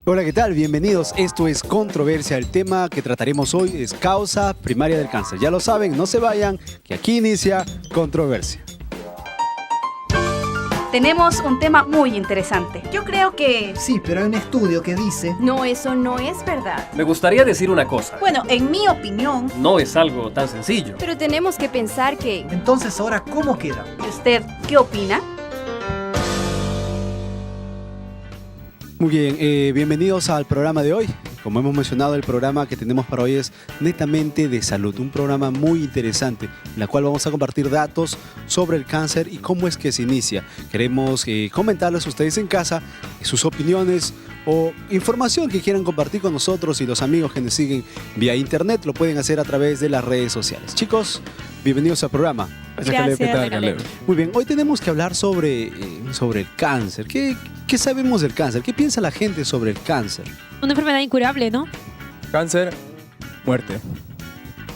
Hola, ¿qué tal? Bienvenidos. Esto es Controversia. El tema que trataremos hoy es causa primaria del cáncer. Ya lo saben, no se vayan, que aquí inicia Controversia. Tenemos un tema muy interesante. Yo creo que... Sí, pero hay un estudio que dice... No, eso no es verdad. Me gustaría decir una cosa. Bueno, en mi opinión... No es algo tan sencillo. Pero tenemos que pensar que... Entonces, ahora, ¿cómo queda? ¿Y usted qué opina? Muy bien, bienvenidos al programa de hoy. Como hemos mencionado, el programa que tenemos para hoy es netamente de salud. Un programa muy interesante, en el cual vamos a compartir datos sobre el cáncer y cómo es que se inicia. Queremos comentarles a ustedes en casa sus opiniones o información que quieran compartir con nosotros, y los amigos que nos siguen vía internet lo pueden hacer a través de las redes sociales. Chicos, bienvenidos al programa. Gracias, Caleb. Muy bien, hoy tenemos que hablar sobre el cáncer. ¿Qué sabemos del cáncer? ¿Qué piensa la gente sobre el cáncer? Una enfermedad incurable, ¿no? Cáncer, muerte.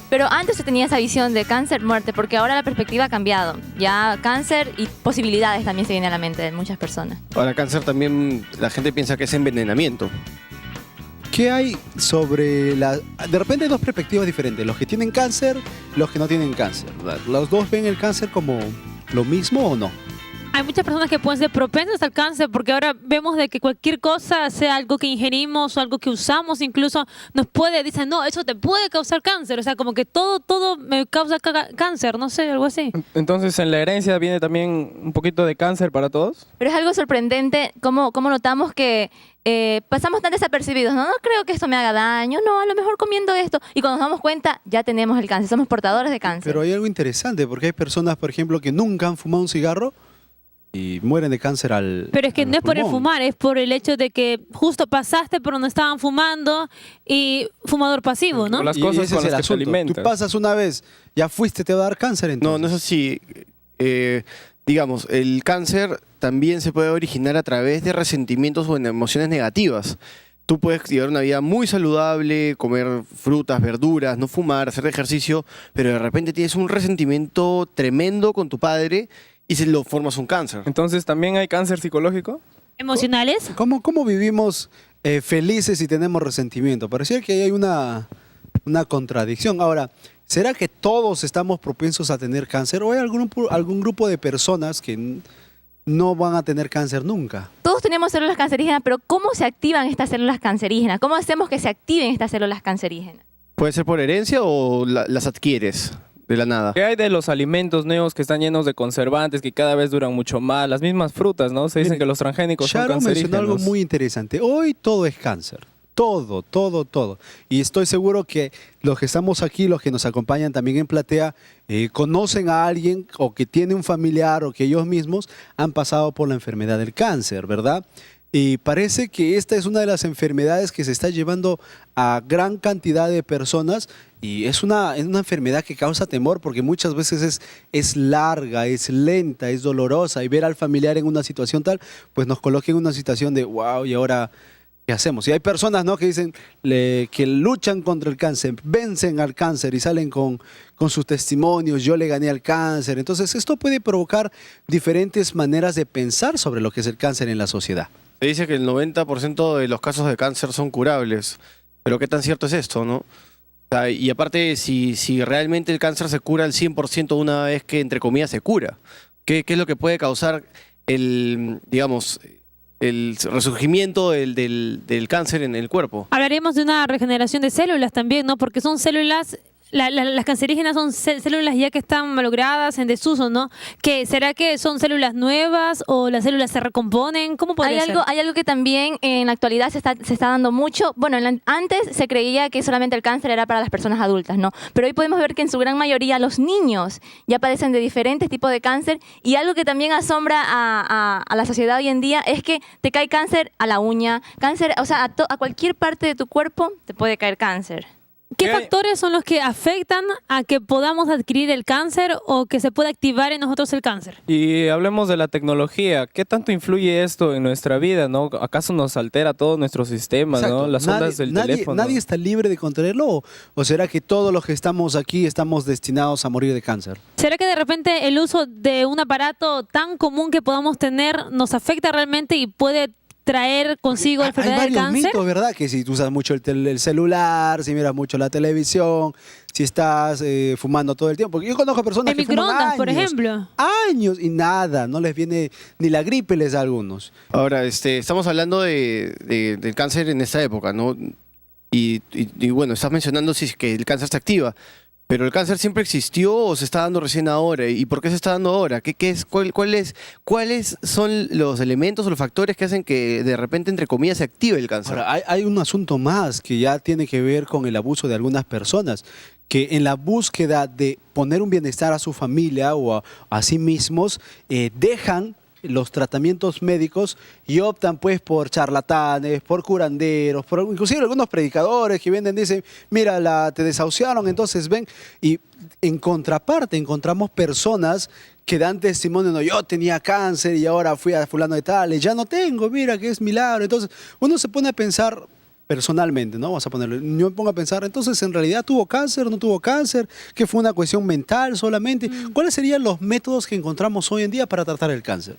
Pero antes se tenía esa visión de cáncer, muerte, porque ahora la perspectiva ha cambiado. Ya cáncer y posibilidades también se vienen a la mente de muchas personas. Ahora, cáncer también la gente piensa que es envenenamiento. ¿Qué hay sobre la...? De repente hay dos perspectivas diferentes. Los que tienen cáncer, los que no tienen cáncer, ¿verdad? ¿Los dos ven el cáncer como lo mismo o no? Hay muchas personas que pueden ser propensas al cáncer porque ahora vemos de que cualquier cosa, sea algo que ingerimos o algo que usamos, incluso dicen, no, eso te puede causar cáncer. O sea, como que todo me causa cáncer, no sé, algo así. Entonces, ¿en la herencia viene también un poquito de cáncer para todos? Pero es algo sorprendente cómo notamos que pasamos tan desapercibidos. No creo que esto me haga daño, no, a lo mejor comiendo esto. Y cuando nos damos cuenta, ya tenemos el cáncer, somos portadores de cáncer. Pero hay algo interesante, porque hay personas, por ejemplo, que nunca han fumado un cigarro y mueren de cáncer Pero es que al no es por el pulmón. fumar, es por el hecho de que justo pasaste pero no estaban fumando y fumador pasivo, ¿no? Las Y cosas ese con es el las que te asunto. alimentas. Tú pasas una vez, ya fuiste, te va a dar cáncer entonces. No es así. Digamos, el cáncer también se puede originar a través de resentimientos o en emociones negativas. Tú puedes llevar una vida muy saludable, comer frutas, verduras, no fumar, hacer ejercicio, pero de repente tienes un resentimiento tremendo con tu padre y se lo formas un cáncer. Entonces, ¿también hay cáncer psicológico? ¿Emocionales? ¿Cómo vivimos felices si tenemos resentimiento? Parecía que hay una contradicción. Ahora, ¿será que todos estamos propensos a tener cáncer o hay algún grupo de personas que no van a tener cáncer nunca? Todos tenemos células cancerígenas, pero ¿cómo se activan estas células cancerígenas? ¿Cómo hacemos que se activen estas células cancerígenas? ¿Puede ser por herencia o las adquieres de la nada? ¿Qué hay de los alimentos nuevos que están llenos de conservantes que cada vez duran mucho más? Las mismas frutas, ¿no? Se dicen Miren, que los transgénicos son Charo mencionó cancerígenos. algo muy interesante. Hoy todo es cáncer. Todo. Y estoy seguro que los que estamos aquí, los que nos acompañan también en platea, conocen a alguien o que tiene un familiar o que ellos mismos han pasado por la enfermedad del cáncer, ¿verdad? Y parece que esta es una de las enfermedades que se está llevando a gran cantidad de personas y es una enfermedad que causa temor porque muchas veces es larga, es lenta, es dolorosa y ver al familiar en una situación tal, pues nos coloca en una situación de wow, y ahora... ¿qué hacemos? Y hay personas, ¿no?, que dicen que luchan contra el cáncer, vencen al cáncer y salen con sus testimonios, yo le gané al cáncer. Entonces, esto puede provocar diferentes maneras de pensar sobre lo que es el cáncer en la sociedad. Se dice que el 90% de los casos de cáncer son curables, pero ¿qué tan cierto es esto, no? O sea, y aparte, si realmente el cáncer se cura al 100% una vez que, entre comillas, se cura, ¿qué es lo que puede causar el resurgimiento del cáncer en el cuerpo? Hablaremos de una regeneración de células también, ¿no? Porque son células, las cancerígenas son células ya que están malogradas, en desuso, ¿no? ¿Será que son células nuevas o las células se recomponen? ¿Cómo podría ser? Hay algo que también en la actualidad se está dando mucho. Bueno, antes se creía que solamente el cáncer era para las personas adultas, ¿no? Pero hoy podemos ver que en su gran mayoría los niños ya padecen de diferentes tipos de cáncer, y algo que también asombra a la sociedad hoy en día es que te cae cáncer a la uña, cáncer, o sea, a cualquier parte de tu cuerpo te puede caer cáncer. ¿Qué factores son los que afectan a que podamos adquirir el cáncer o que se pueda activar en nosotros el cáncer? Y hablemos de la tecnología. ¿Qué tanto influye esto en nuestra vida, no? ¿Acaso nos altera todo nuestro sistema, Exacto. no? Las ondas del teléfono. ¿Nadie está libre de contraerlo? ¿O será que todos los que estamos aquí estamos destinados a morir de cáncer? ¿Será que de repente el uso de un aparato tan común que podamos tener nos afecta realmente y puede traer consigo la Hay enfermedad del varios cáncer? mitos, ¿verdad? Que si tú usas mucho el celular, si miras mucho la televisión, si estás fumando todo el tiempo. Porque yo conozco personas El que fuman microondas, años, por ejemplo. años y nada, no les viene ni la gripe les da a algunos. Ahora, estamos hablando del cáncer en esta época, ¿no? Y bueno, estás mencionando si es que el cáncer se activa. ¿Pero el cáncer siempre existió o se está dando recién ahora? ¿Y por qué se está dando ahora? ¿Cuáles son los elementos o los factores que hacen que de repente, entre comillas, se active el cáncer? Ahora, hay un asunto más que ya tiene que ver con el abuso de algunas personas, que en la búsqueda de poner un bienestar a su familia o a sí mismos, dejan los tratamientos médicos y optan pues por charlatanes, por curanderos, por inclusive algunos predicadores que vienen y dicen, mira, te desahuciaron, entonces ven. Y en contraparte encontramos personas que dan testimonio, no, yo tenía cáncer y ahora fui a fulano de tal, y ya no tengo, mira que es milagro. Entonces uno se pone a pensar personalmente, ¿no? Vamos a ponerlo. Yo me pongo a pensar, entonces, ¿en realidad tuvo cáncer, no tuvo cáncer? ¿Que fue una cuestión mental solamente? ¿Cuáles serían los métodos que encontramos hoy en día para tratar el cáncer?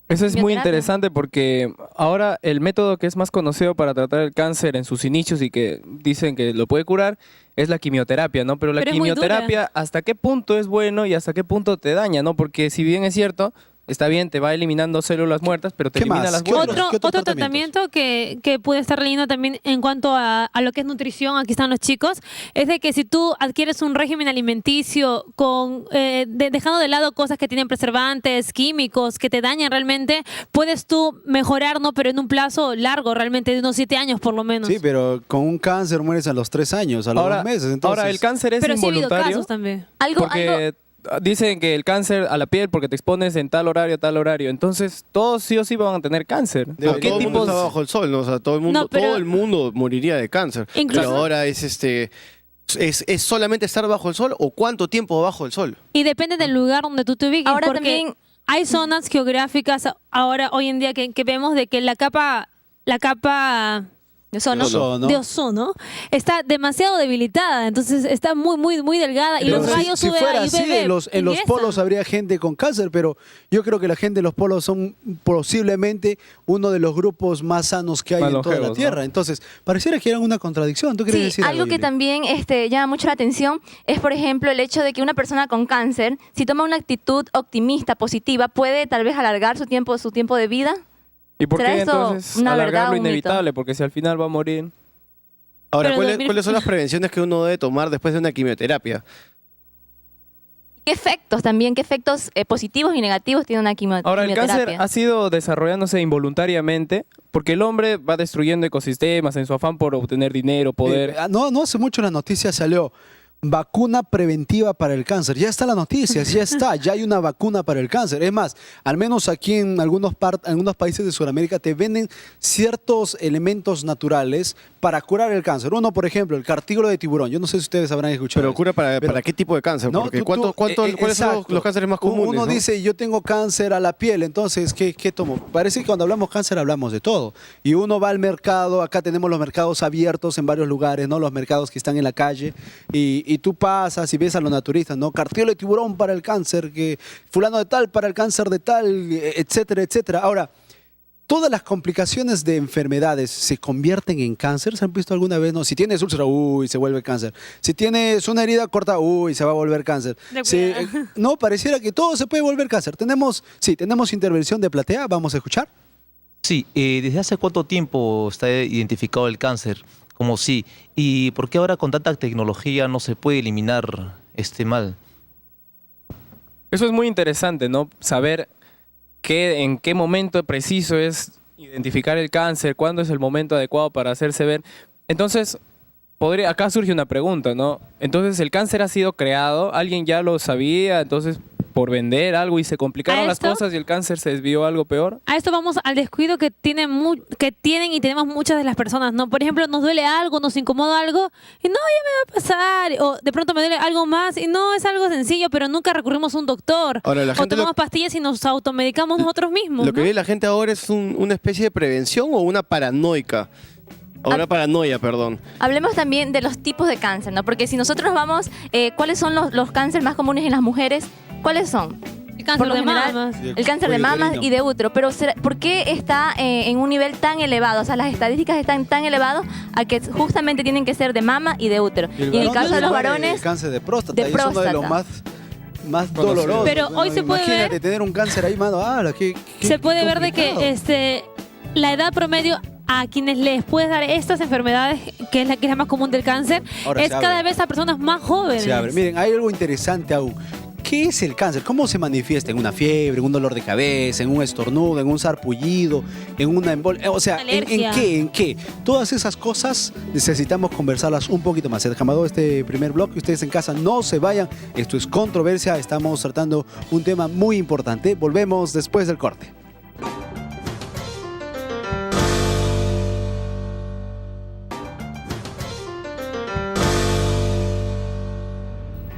Eso es muy Quimioterapia. interesante porque ahora el método que es más conocido para tratar el cáncer en sus inicios y que dicen que lo puede curar es la quimioterapia, ¿no? Pero la Pero es muy quimioterapia, ¿hasta qué punto es bueno y hasta qué punto te daña, ¿no? Porque si bien es cierto, está bien, te va eliminando células muertas, pero te ¿Qué elimina más? las ¿Qué buenas. otros Otro tratamientos? tratamiento que puede estar leyendo también en cuanto a lo que es nutrición, aquí están los chicos, es de que si tú adquieres un régimen alimenticio con dejando de lado cosas que tienen preservantes, químicos, que te dañan realmente, puedes tú mejorar, ¿no? Pero en un plazo largo, realmente de unos 7 años por lo menos. Sí, pero con un cáncer mueres a los 3 años, a los 2 meses. Entonces, Ahora, el cáncer es Pero sí ha habido involuntario casos también. Algo, porque dicen que el cáncer a la piel porque te expones en tal horario, entonces todos sí o sí van a tener cáncer. Pero ¿O qué todo el mundo tipos? está bajo el sol, ¿no? O sea, todo el mundo, No, pero- todo el mundo moriría de cáncer. Incluso- Pero ahora ¿es solamente estar bajo el sol o cuánto tiempo bajo el sol? Y depende del lugar donde tú te ubiques. Ahora porque también- hay zonas geográficas ahora, hoy en día, que vemos de que la capa de ozono. Ozono. de ozono está demasiado debilitada, entonces está muy, muy, muy delgada y los Entonces, rayos si fuera UVB así, en los ingresan. polos habría gente con cáncer, pero yo creo que la gente de los polos son posiblemente uno de los grupos más sanos que hay Más en toda la longevos, Tierra. ¿no? Entonces, pareciera que era una contradicción. ¿Tú quieres Sí, decir algo que Yuli? también llama mucho la atención es, por ejemplo, el hecho de que una persona con cáncer, si toma una actitud optimista, positiva, puede tal vez alargar su tiempo de vida. ¿Y por ¿Será qué esto entonces una alargar verdad lo o un mito? inevitable? Porque si al final va a morir. Ahora, Pero dormir- ¿cuáles son las prevenciones que uno debe tomar después de una quimioterapia? ¿Qué efectos también, qué efectos positivos y negativos tiene una Ahora, el cáncer quimioterapia? ha sido desarrollándose involuntariamente porque el hombre va destruyendo ecosistemas en su afán por obtener dinero, poder. No hace mucho la noticia salió. Vacuna preventiva para el cáncer. Ya está la noticia, ya está, ya hay una vacuna para el cáncer. Es más, al menos aquí en algunos países de Sudamérica te venden ciertos elementos naturales para curar el cáncer. Uno, por ejemplo, el cartílago de tiburón. Yo no sé si ustedes habrán escuchado. ¿Pero eso. cura Pero- para qué tipo de cáncer? No, Porque tú- ¿cuáles son exacto. los cánceres más comunes? Uno ¿no? dice, yo tengo cáncer a la piel, entonces, ¿qué tomo? Parece que cuando hablamos cáncer hablamos de todo. Y uno va al mercado, acá tenemos los mercados abiertos en varios lugares, ¿no? Los mercados que están en la calle, y tú pasas y ves a los naturistas, ¿no? Cartílago de tiburón para el cáncer, que fulano de tal para el cáncer de tal, etcétera, etcétera. Ahora, ¿todas las complicaciones de enfermedades se convierten en cáncer? ¿Se han visto alguna vez? No, si tienes úlcera, uy, se vuelve cáncer. Si tienes una herida corta, uy, se va a volver cáncer. No, pareciera que todo se puede volver cáncer. Tenemos intervención de Platea, vamos a escuchar. Sí, ¿desde hace cuánto tiempo está identificado el cáncer como sí? ¿Y por qué ahora con tanta tecnología no se puede eliminar este mal? Eso es muy interesante, ¿no? Saber en qué momento preciso es identificar el cáncer, cuándo es el momento adecuado para hacerse ver. Entonces, acá surge una pregunta, ¿no? Entonces, ¿el cáncer ha sido creado? ¿Alguien ya lo sabía? Entonces, por vender algo y se complicaron ¿A las esto? cosas y el cáncer se desvió a algo peor. A esto vamos al descuido que tienen y tenemos muchas de las personas, ¿no? Por ejemplo, nos duele algo, nos incomoda algo y no, ya me va a pasar. O de pronto me duele algo más y no, es algo sencillo, pero nunca recurrimos a un doctor. Ahora, la O gente tomamos pastillas y nos automedicamos nosotros mismos. Lo que ¿no? ve la gente ahora es una especie de prevención o una paranoica. O una paranoia, perdón. Hablemos también de los tipos de cáncer, ¿no? Porque si nosotros vamos, ¿cuáles son los cánceres más comunes en las mujeres? ¿Cuáles son? cáncer por lo de general, mamas. el cáncer de Cuello mamas uterino. y de útero. Pero ¿por qué está en un nivel tan elevado? O sea, las estadísticas están tan elevadas a que justamente tienen que ser de mama y de útero. Y en el varón caso de los muere varones, cáncer de próstata. de y es uno de los próstata. más dolorosos. Pero hoy se puede imagínate ver- tener un cáncer ahí, mano. Se puede ver de complicado. que la edad promedio a quienes les puedes dar estas enfermedades, que es la más común del cáncer, Ahora es se abre. cada vez a personas más jóvenes. Se abre. Miren, hay algo interesante aún. ¿Qué es el cáncer? ¿Cómo se manifiesta? ¿En una fiebre, en un dolor de cabeza, en un estornudo, en un sarpullido, en una embolia? O sea, Alergia. ¿en qué? Todas esas cosas necesitamos conversarlas un poquito más. Se dejamos este primer bloque. Ustedes en casa no se vayan. Esto es Controversia. Estamos tratando un tema muy importante. Volvemos después del corte.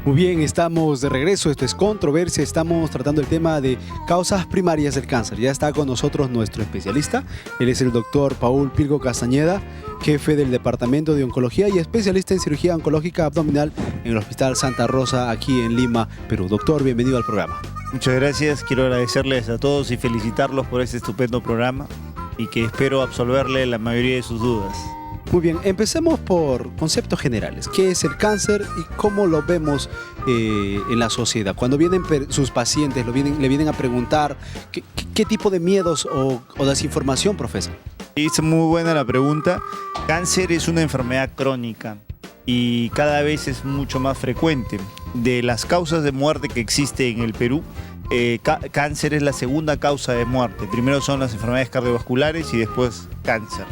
Muy bien, estamos de regreso. Esto es Controversia. Estamos tratando el tema de causas primarias del cáncer. Ya está con nosotros nuestro especialista. Él es el doctor Paul Pilgo Castañeda, jefe del Departamento de Oncología y especialista en cirugía oncológica abdominal en el Hospital Santa Rosa, aquí en Lima, Perú. Doctor, bienvenido al programa. Muchas gracias, quiero agradecerles a todos y felicitarlos por este estupendo programa y que espero absolverle la mayoría de sus dudas. Muy bien, empecemos por conceptos generales. ¿Qué es el cáncer y cómo lo vemos en la sociedad? Cuando vienen sus pacientes, le vienen a preguntar qué tipo de miedos o desinformación profesan. Es muy buena la pregunta. Cáncer es una enfermedad crónica y cada vez es mucho más frecuente. De las causas de muerte que existe en el Perú, cáncer es la segunda causa de muerte. Primero son las enfermedades cardiovasculares y después cáncer.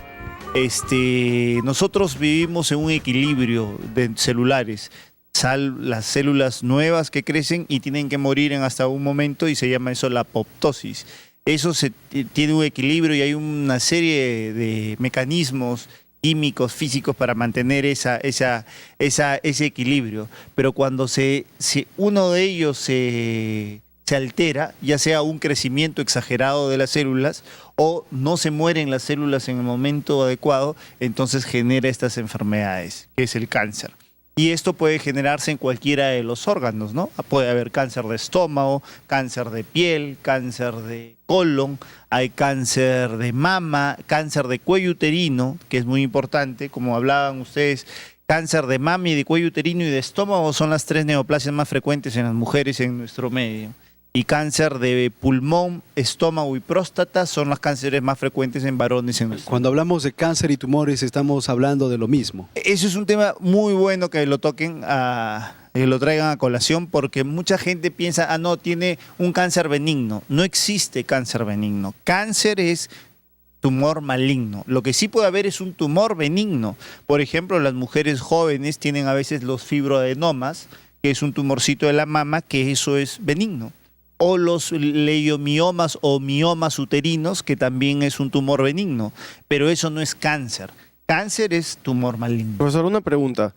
Nosotros vivimos en un equilibrio de celulares. Las células nuevas que crecen y tienen que morir en hasta un momento y se llama eso la apoptosis. Eso tiene un equilibrio y hay una serie de mecanismos químicos, físicos para mantener ese equilibrio. Pero cuando uno de ellos se altera, ya sea un crecimiento exagerado de las células o no se mueren las células en el momento adecuado, entonces genera estas enfermedades, que es el cáncer. Y esto puede generarse en cualquiera de los órganos, ¿no? Puede haber cáncer de estómago, cáncer de piel, cáncer de colon, hay cáncer de mama, cáncer de cuello uterino, que es muy importante, como hablaban ustedes. Cáncer de mama y de cuello uterino y de estómago son las 3 neoplasias más frecuentes en las mujeres en nuestro medio. Y cáncer de pulmón, estómago y próstata son los cánceres más frecuentes en varones en nuestro medio. Cuando hablamos de cáncer y tumores, estamos hablando de lo mismo. Eso es un tema muy bueno que lo toquen que lo traigan a colación, porque mucha gente piensa, no, tiene un cáncer benigno. No existe cáncer benigno. Cáncer es tumor maligno. Lo que sí puede haber es un tumor benigno. Por ejemplo, las mujeres jóvenes tienen a veces los fibroadenomas, que es un tumorcito de la mama, que eso es benigno. O los leiomiomas o miomas uterinos, que también es un tumor benigno. Pero eso no es cáncer. Cáncer es tumor maligno. Profesor, una pregunta.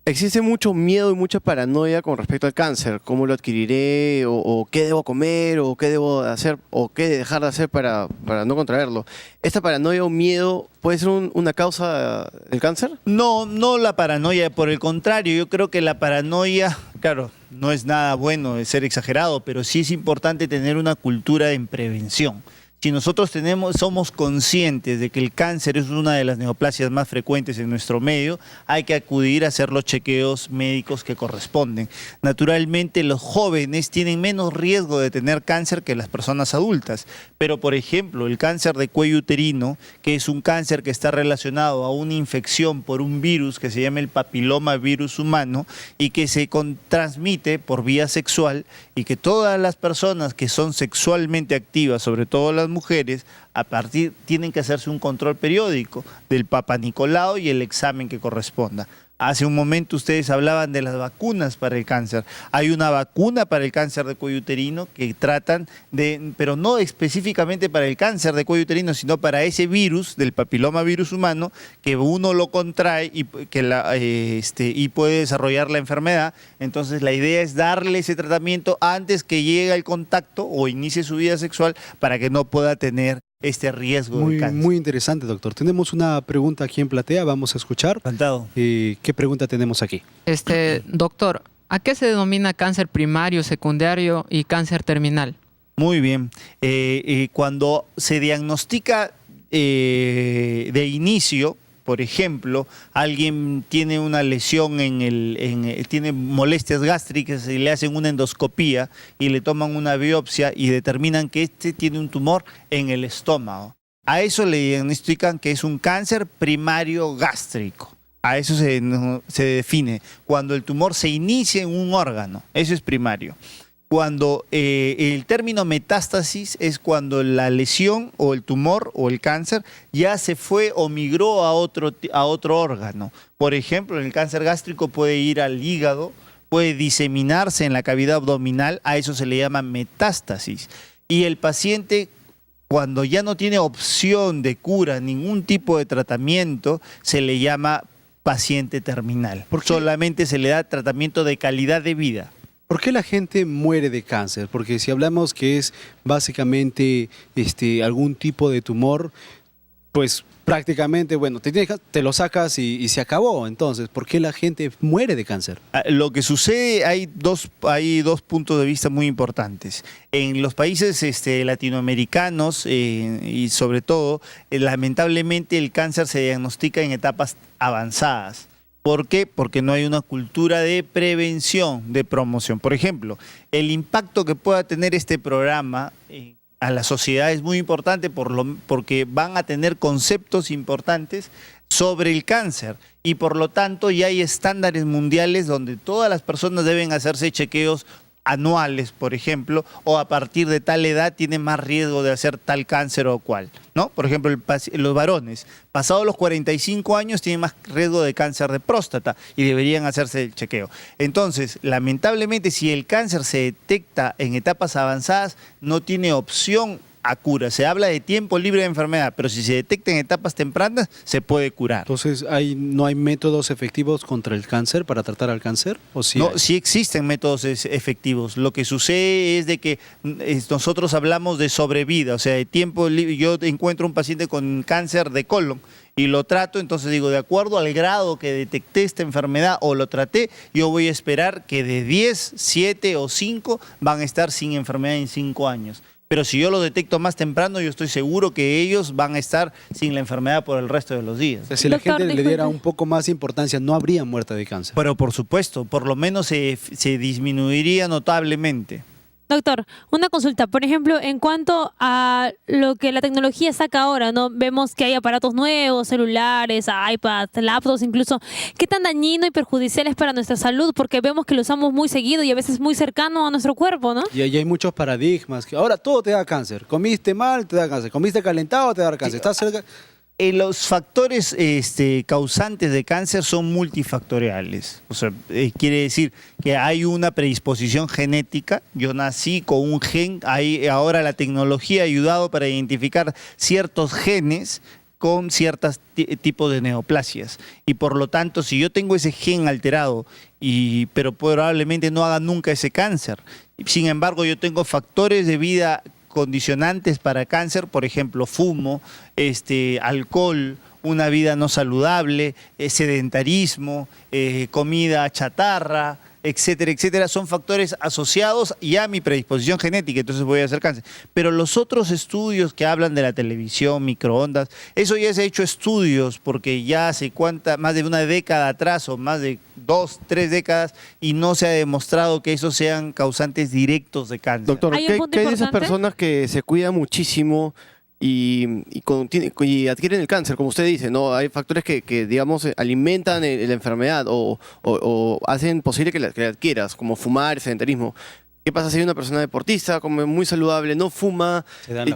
Existe mucho miedo y mucha paranoia con respecto al cáncer. ¿Cómo lo adquiriré? ¿O qué debo comer? ¿O qué debo hacer? ¿O qué dejar de hacer para no contraerlo? ¿Esta paranoia o miedo puede ser una causa del cáncer? No, no la paranoia, por el contrario, yo creo que la paranoia, claro, no es nada bueno de ser exagerado, pero sí es importante tener una cultura en prevención. Si nosotros somos conscientes de que el cáncer es una de las neoplasias más frecuentes en nuestro medio, hay que acudir a hacer los chequeos médicos que corresponden. Naturalmente, los jóvenes tienen menos riesgo de tener cáncer que las personas adultas, pero por ejemplo, el cáncer de cuello uterino, que es un cáncer que está relacionado a una infección por un virus que se llama el papiloma virus humano y que se transmite por vía sexual, y que todas las personas que son sexualmente activas, sobre todo las mujeres, tienen que hacerse un control periódico del Papa Nicolau y el examen que corresponda. Hace un momento ustedes hablaban de las vacunas para el cáncer. Hay una vacuna para el cáncer de cuello uterino que tratan pero no específicamente para el cáncer de cuello uterino, sino para ese virus del papiloma virus humano, que uno lo contrae y puede desarrollar la enfermedad. Entonces la idea es darle ese tratamiento antes que llegue al contacto o inicie su vida sexual para que no pueda tener este riesgo de cáncer. Muy interesante, doctor. Tenemos una pregunta aquí en platea, vamos a escuchar. Encantado. ¿Qué pregunta tenemos aquí? Doctor, ¿A qué se denomina cáncer primario, secundario y cáncer terminal? Muy bien. Cuando se diagnostica de inicio, por ejemplo, alguien tiene una lesión tiene molestias gástricas y le hacen una endoscopía y le toman una biopsia y determinan que tiene un tumor en el estómago. A eso le diagnostican que es un cáncer primario gástrico. A eso se define. Cuando el tumor se inicia en un órgano, eso es primario. Cuando el término metástasis es cuando la lesión o el tumor o el cáncer ya se fue o migró a otro órgano. Por ejemplo, el cáncer gástrico puede ir al hígado, puede diseminarse en la cavidad abdominal, a eso se le llama metástasis. Y el paciente, cuando ya no tiene opción de cura, ningún tipo de tratamiento, se le llama paciente terminal. Solamente se le da tratamiento de calidad de vida. ¿Por qué la gente muere de cáncer? Porque si hablamos que es básicamente algún tipo de tumor, pues prácticamente, bueno, te lo sacas y se acabó. Entonces, ¿por qué la gente muere de cáncer? Lo que sucede, hay dos puntos de vista muy importantes. En los países latinoamericanos y sobre todo, lamentablemente el cáncer se diagnostica en etapas avanzadas. ¿Por qué? Porque no hay una cultura de prevención, de promoción. Por ejemplo, el impacto que pueda tener este programa a la sociedad es muy importante porque van a tener conceptos importantes sobre el cáncer y por lo tanto ya hay estándares mundiales donde todas las personas deben hacerse chequeos anuales, por ejemplo, o a partir de tal edad tienen más riesgo de hacer tal cáncer o cual, ¿no? Por ejemplo, los varones, pasados los 45 años, tienen más riesgo de cáncer de próstata y deberían hacerse el chequeo. Entonces, lamentablemente, si el cáncer se detecta en etapas avanzadas, no tiene opción a cura. Se habla de tiempo libre de enfermedad, pero si se detecta en etapas tempranas, se puede curar. Entonces, ¿no hay métodos efectivos contra el cáncer para tratar al cáncer? ¿O sí No, hay? sí existen métodos efectivos. Lo que sucede es de que nosotros hablamos de sobrevida, o sea, de tiempo libre. Yo encuentro un paciente con cáncer de colon y lo trato, entonces digo, de acuerdo al grado que detecté esta enfermedad o lo traté, yo voy a esperar que de 10, 7 o 5 van a estar sin enfermedad en 5 años. Pero si yo lo detecto más temprano, yo estoy seguro que ellos van a estar sin la enfermedad por el resto de los días. O sea, si la gente le diera un poco más importancia, no habría muerte de cáncer. Pero por supuesto, por lo menos se disminuiría notablemente. Doctor, una consulta. Por ejemplo, en cuanto a lo que la tecnología saca ahora, ¿no? Vemos que hay aparatos nuevos, celulares, iPads, laptops incluso. ¿Qué tan dañino y perjudicial es para nuestra salud? Porque vemos que lo usamos muy seguido y a veces muy cercano a nuestro cuerpo, ¿no? Y ahí hay muchos paradigmas. Que ahora todo te da cáncer. Comiste mal, te da cáncer. Comiste calentado, te da cáncer. Estás cerca... Los factores causantes de cáncer son multifactoriales. O sea, quiere decir que hay una predisposición genética. Yo nací con un gen. Ahora la tecnología ha ayudado para identificar ciertos genes con ciertos tipos de neoplasias. Y por lo tanto, si yo tengo ese gen alterado, pero probablemente no haga nunca ese cáncer. Sin embargo, yo tengo factores de vida condicionantes para cáncer, por ejemplo, fumo, alcohol, una vida no saludable, sedentarismo, comida chatarra, etcétera, etcétera, son factores asociados ya a mi predisposición genética, entonces voy a hacer cáncer. Pero los otros estudios que hablan de la televisión, microondas, eso ya se ha hecho estudios porque ya hace más de una década atrás o más de 2, 3 décadas y no se ha demostrado que esos sean causantes directos de cáncer. Doctor, ¿qué hay de esas personas que se cuidan muchísimo y adquieren el cáncer, como usted dice, ¿no? Hay factores que digamos, alimentan la enfermedad o hacen posible que la adquieras, como fumar, sedentarismo. ¿Qué pasa si hay una persona deportista, como muy saludable, no fuma,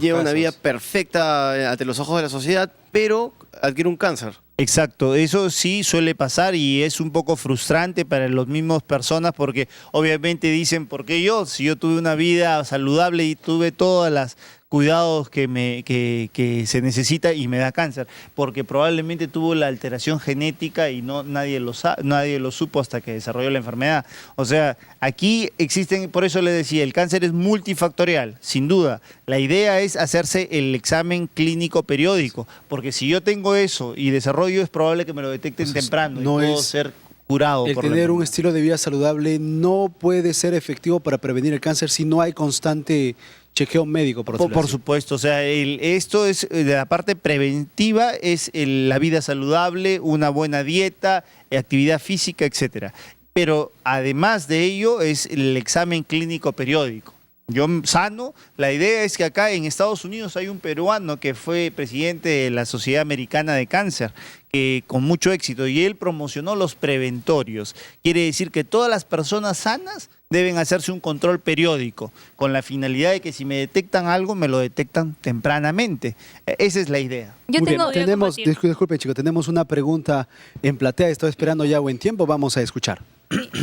lleva una vida perfecta ante los ojos de la sociedad, pero adquiere un cáncer? Exacto, eso sí suele pasar y es un poco frustrante para las mismas personas porque obviamente dicen, ¿por qué yo? Si yo tuve una vida saludable y tuve todas las cuidados que se necesita y me da cáncer, porque probablemente tuvo la alteración genética y nadie lo supo hasta que desarrolló la enfermedad. O sea, aquí existen, por eso le decía, el cáncer es multifactorial, sin duda. La idea es hacerse el examen clínico periódico, porque si yo tengo eso y desarrollo es probable que me lo detecten temprano y puedo ser curado. El por la tener un enfermedad. estilo de vida saludable no puede ser efectivo para prevenir el cáncer si no hay constante chequeo médico, por decirlo Por así. supuesto, o sea, esto es de la parte preventiva, es la vida saludable, una buena dieta, actividad física, etcétera. Pero además de ello es el examen clínico periódico. Yo sano, la idea es que acá en Estados Unidos hay un peruano que fue presidente de la Sociedad Americana de Cáncer, que con mucho éxito, y él promocionó los preventorios. Quiere decir que todas las personas sanas deben hacerse un control periódico, con la finalidad de que si me detectan algo, me lo detectan tempranamente. Esa es la idea. Yo Muy bien, tengo, tenemos, disculpe chico, tenemos una pregunta en platea, estoy esperando ya buen tiempo, vamos a escuchar.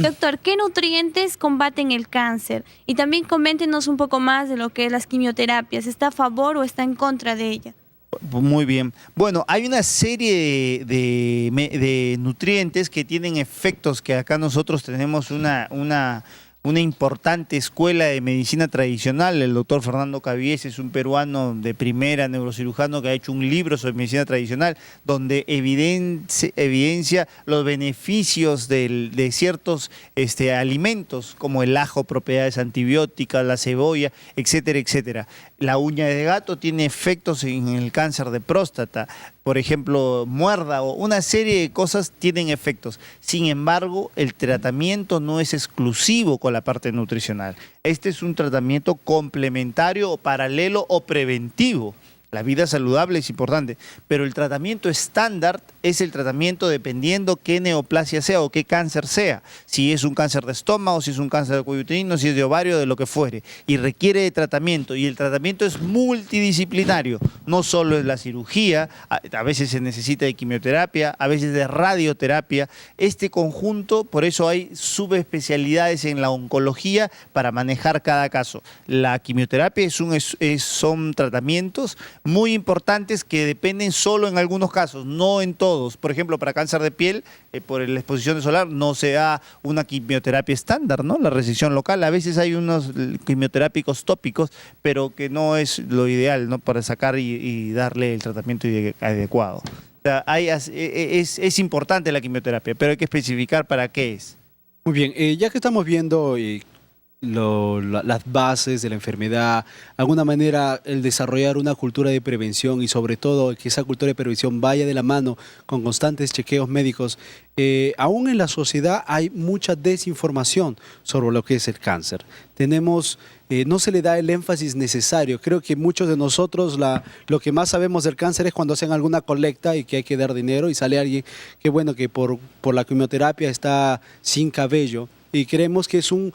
Doctor, ¿qué nutrientes combaten el cáncer? Y también coméntenos un poco más de lo que es las quimioterapias. ¿Está a favor o está en contra de ella? Muy bien. Bueno, hay una serie de nutrientes que tienen efectos que acá nosotros tenemos una importante escuela de medicina tradicional. El doctor Fernando Cabies es un peruano de primera, neurocirujano, que ha hecho un libro sobre medicina tradicional donde evidencia los beneficios de ciertos alimentos como el ajo, propiedades antibióticas, la cebolla, etcétera, etcétera. La uña de gato tiene efectos en el cáncer de próstata. Por ejemplo, muérdago, una serie de cosas tienen efectos. Sin embargo, el tratamiento no es exclusivo con la parte nutricional. Este es un tratamiento complementario o paralelo o preventivo. La vida saludable es importante, pero el tratamiento estándar es el tratamiento dependiendo qué neoplasia sea o qué cáncer sea. Si es un cáncer de estómago, si es un cáncer de cuello uterino, si es de ovario, de lo que fuere. Y requiere de tratamiento. Y el tratamiento es multidisciplinario. No solo es la cirugía, a veces se necesita de quimioterapia, a veces de radioterapia. Este conjunto, por eso hay subespecialidades en la oncología para manejar cada caso. La quimioterapia son tratamientos muy importantes que dependen solo en algunos casos, no en todos. Por ejemplo, para cáncer de piel, por la exposición solar, no se da una quimioterapia estándar, ¿no? La resección local. A veces hay unos quimioterápicos tópicos, pero que no es lo ideal, ¿no? Para sacar y darle el tratamiento adecuado. O sea, es importante la quimioterapia, pero hay que especificar para qué es. Muy bien, ya que estamos viendo las bases de la enfermedad, de alguna manera el desarrollar una cultura de prevención y sobre todo que esa cultura de prevención vaya de la mano con constantes chequeos médicos, aún en la sociedad hay mucha desinformación sobre lo que es el cáncer. No se le da el énfasis necesario. Creo que muchos de nosotros lo que más sabemos del cáncer es cuando hacen alguna colecta y que hay que dar dinero y sale alguien que bueno, que por la quimioterapia está sin cabello. Y creemos que es un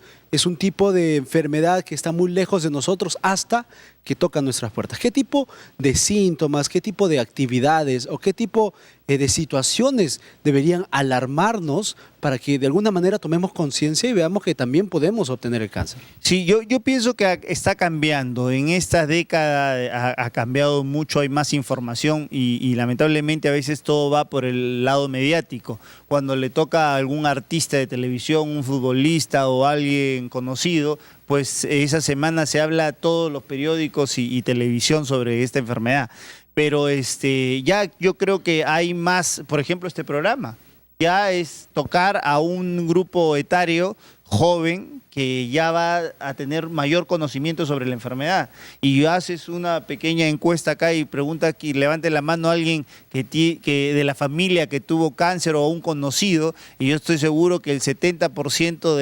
tipo de enfermedad que está muy lejos de nosotros hasta que toca nuestras puertas. ¿Qué tipo de síntomas, qué tipo de actividades o qué tipo de situaciones deberían alarmarnos para que de alguna manera tomemos conciencia y veamos que también podemos obtener el cáncer? Sí, yo pienso que está cambiando. En esta década ha cambiado mucho, hay más información y lamentablemente a veces todo va por el lado mediático. Cuando le toca a algún artista de televisión, un futbolista o alguien conocido, pues esa semana se habla todos los periódicos y televisión sobre esta enfermedad. Pero ya yo creo que hay más, por ejemplo, este programa, ya es tocar a un grupo etario joven que ya va a tener mayor conocimiento sobre la enfermedad. Y haces una pequeña encuesta acá y pregunta que levante la mano a alguien que de la familia que tuvo cáncer o un conocido, y yo estoy seguro que el 70%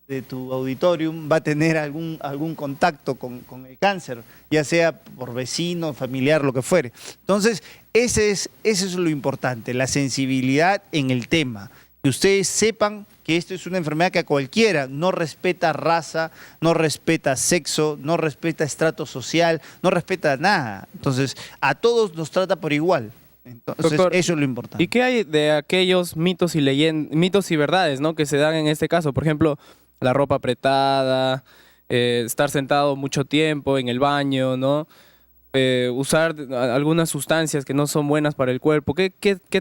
de tu auditorium va a tener algún contacto con el cáncer, ya sea por vecino, familiar, lo que fuere. Entonces, eso es lo importante, la sensibilidad en el tema. Que ustedes sepan que esto es una enfermedad que a cualquiera no respeta raza, no respeta sexo, no respeta estrato social, no respeta nada. Entonces, a todos nos trata por igual. Entonces, Doctor, eso es lo importante. ¿Y qué hay de aquellos mitos y verdades, ¿no?, que se dan en este caso? Por ejemplo, la ropa apretada, estar sentado mucho tiempo en el baño, ¿no? Usar algunas sustancias que no son buenas para el cuerpo. ¿Qué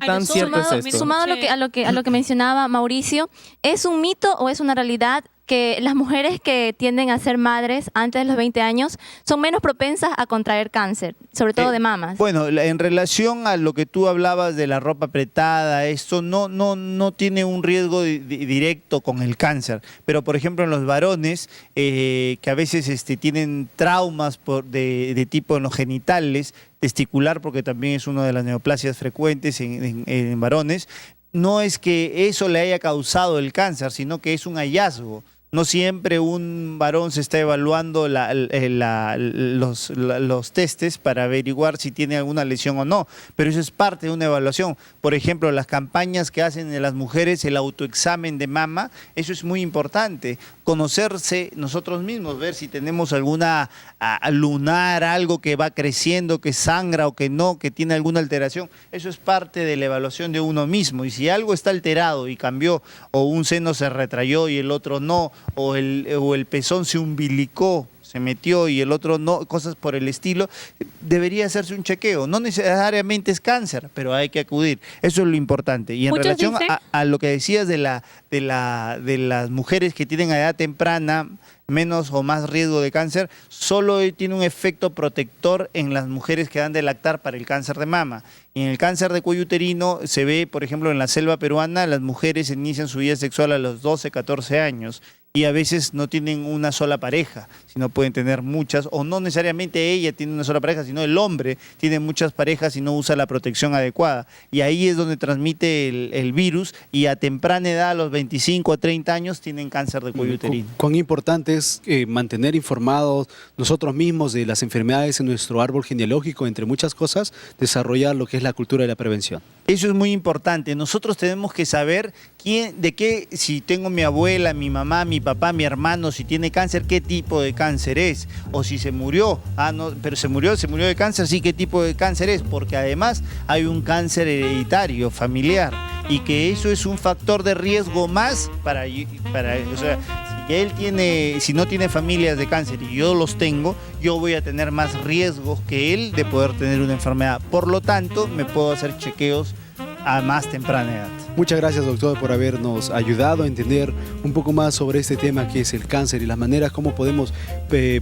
tan cierto es esto? Sumado a lo que mencionaba Mauricio, ¿es un mito o es una realidad que las mujeres que tienden a ser madres antes de los 20 años son menos propensas a contraer cáncer, sobre todo de mamas. Bueno, en relación a lo que tú hablabas de la ropa apretada, esto no tiene un riesgo directo con el cáncer. Pero, por ejemplo, en los varones, que a veces tienen traumas de tipo en los genitales, testicular, porque también es una de las neoplasias frecuentes en varones, no es que eso le haya causado el cáncer, sino que es un hallazgo. No siempre un varón se está evaluando los testes para averiguar si tiene alguna lesión o no, pero eso es parte de una evaluación. Por ejemplo, las campañas que hacen de las mujeres, el autoexamen de mama, eso es muy importante. Conocerse nosotros mismos, ver si tenemos alguna lunar, algo que va creciendo, que sangra o que no, que tiene alguna alteración. Eso es parte de la evaluación de uno mismo. Y si algo está alterado y cambió, o un seno se retrayó y el otro no, o el pezón se umbilicó, se metió y el otro no, cosas por el estilo, debería hacerse un chequeo. No necesariamente es cáncer, pero hay que acudir. Eso es lo importante. Y en Muchos relación dicen- a lo que decías de las mujeres que tienen a edad temprana menos o más riesgo de cáncer, solo tiene un efecto protector en las mujeres que dan de lactar para el cáncer de mama. Y en el cáncer de cuello uterino se ve, por ejemplo, en la selva peruana, las mujeres inician su vida sexual a los 12, 14 años. Y a veces no tienen una sola pareja, sino pueden tener muchas, o no necesariamente ella tiene una sola pareja, sino el hombre tiene muchas parejas y no usa la protección adecuada. Y ahí es donde transmite el virus, y a temprana edad, a los 25 a 30 años, tienen cáncer de cuello uterino. Cuán importante es mantener informados nosotros mismos de las enfermedades en nuestro árbol genealógico, entre muchas cosas, desarrollar lo que es la cultura de la prevención. Eso es muy importante. Nosotros tenemos que saber si tengo mi abuela, mi mamá, mi papá, mi hermano, si tiene cáncer, qué tipo de cáncer es. O si se murió. No, pero se murió de cáncer, sí, qué tipo de cáncer es. Porque además hay un cáncer hereditario, familiar. Y que eso es un factor de riesgo más o sea, si no tiene familias de cáncer y yo los tengo, yo voy a tener más riesgos que él de poder tener una enfermedad. Por lo tanto, me puedo hacer chequeos a más temprana edad. Muchas gracias, doctor, por habernos ayudado a entender un poco más sobre este tema que es el cáncer y las maneras como podemos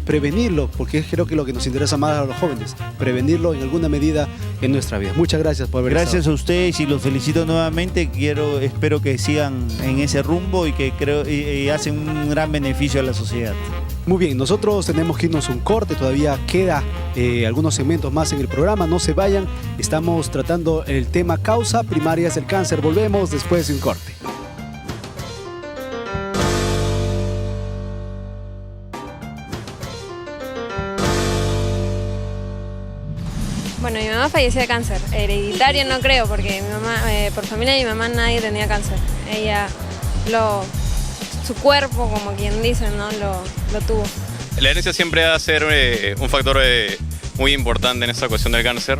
prevenirlo, porque creo que lo que nos interesa más a los jóvenes, prevenirlo en alguna medida en nuestra vida. Muchas gracias por haber Gracias estado. a ustedes y los felicito nuevamente. Espero que sigan en ese rumbo y que hacen un gran beneficio a la sociedad. Muy bien, nosotros tenemos que irnos un corte, todavía queda algunos segmentos más en el programa, no se vayan, estamos tratando el tema causa primarias del cáncer, volvemos después de un corte. Bueno, mi mamá falleció de cáncer, hereditario no creo, porque mi mamá, por familia de mi mamá nadie tenía cáncer. Ella, su cuerpo, como quien dice, ¿no? lo tuvo. La herencia siempre va a ser un factor muy importante en esta cuestión del cáncer.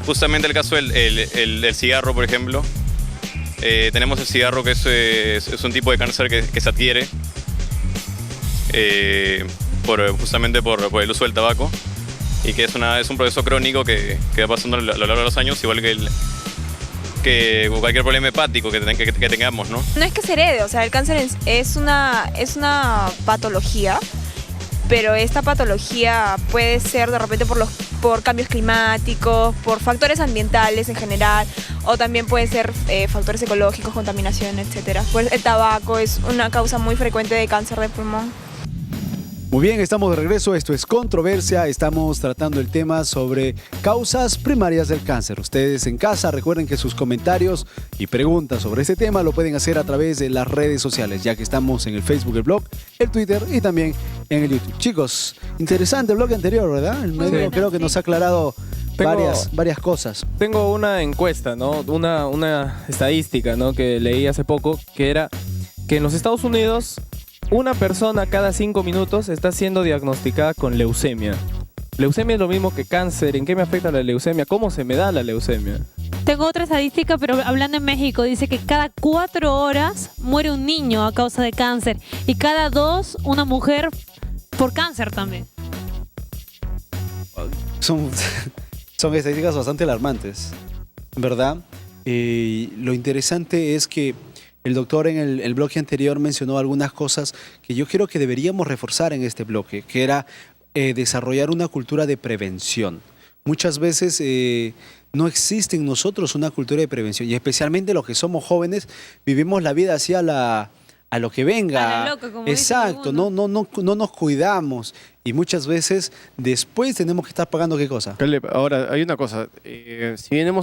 Justamente el caso del cigarro, por ejemplo. Tenemos el cigarro que es un tipo de cáncer que se adquiere justamente por el uso del tabaco, y que es un proceso crónico que va pasando a lo largo de los años, igual que cualquier problema hepático que tengamos, ¿no? No es que se herede, o sea, el cáncer es una patología, pero esta patología puede ser de repente por cambios climáticos, por factores ambientales en general, o también puede ser factores ecológicos, contaminación, etc. Pues el tabaco es una causa muy frecuente de cáncer de pulmón. Muy bien, estamos de regreso, esto es Controversia, estamos tratando el tema sobre causas primarias del cáncer. Ustedes en casa recuerden que sus comentarios y preguntas sobre este tema lo pueden hacer a través de las redes sociales, ya que estamos en el Facebook, el blog, el Twitter y también en el YouTube. Chicos, interesante el blog anterior, ¿verdad? El medio Sí. creo que nos ha aclarado varias cosas. Tengo una encuesta, ¿no? Una estadística, ¿no? Que leí hace poco, que era que en los Estados Unidos una persona cada 5 minutos está siendo diagnosticada con leucemia. Leucemia es lo mismo que cáncer. ¿En qué me afecta la leucemia? ¿Cómo se me da la leucemia? Tengo otra estadística, pero hablando en México, dice que cada 4 horas muere un niño a causa de cáncer y cada 2 una mujer por cáncer también. Son estadísticas bastante alarmantes, ¿verdad? Lo interesante es que el doctor en el bloque anterior mencionó algunas cosas que yo creo que deberíamos reforzar en este bloque, que era desarrollar una cultura de prevención. Muchas veces no existe en nosotros una cultura de prevención y especialmente los que somos jóvenes vivimos la vida hacia a lo que venga. A la loca, como dice Exacto, no nos cuidamos y muchas veces después tenemos que estar pagando ¿qué cosa? Caleb, ahora, hay una cosa. Si bien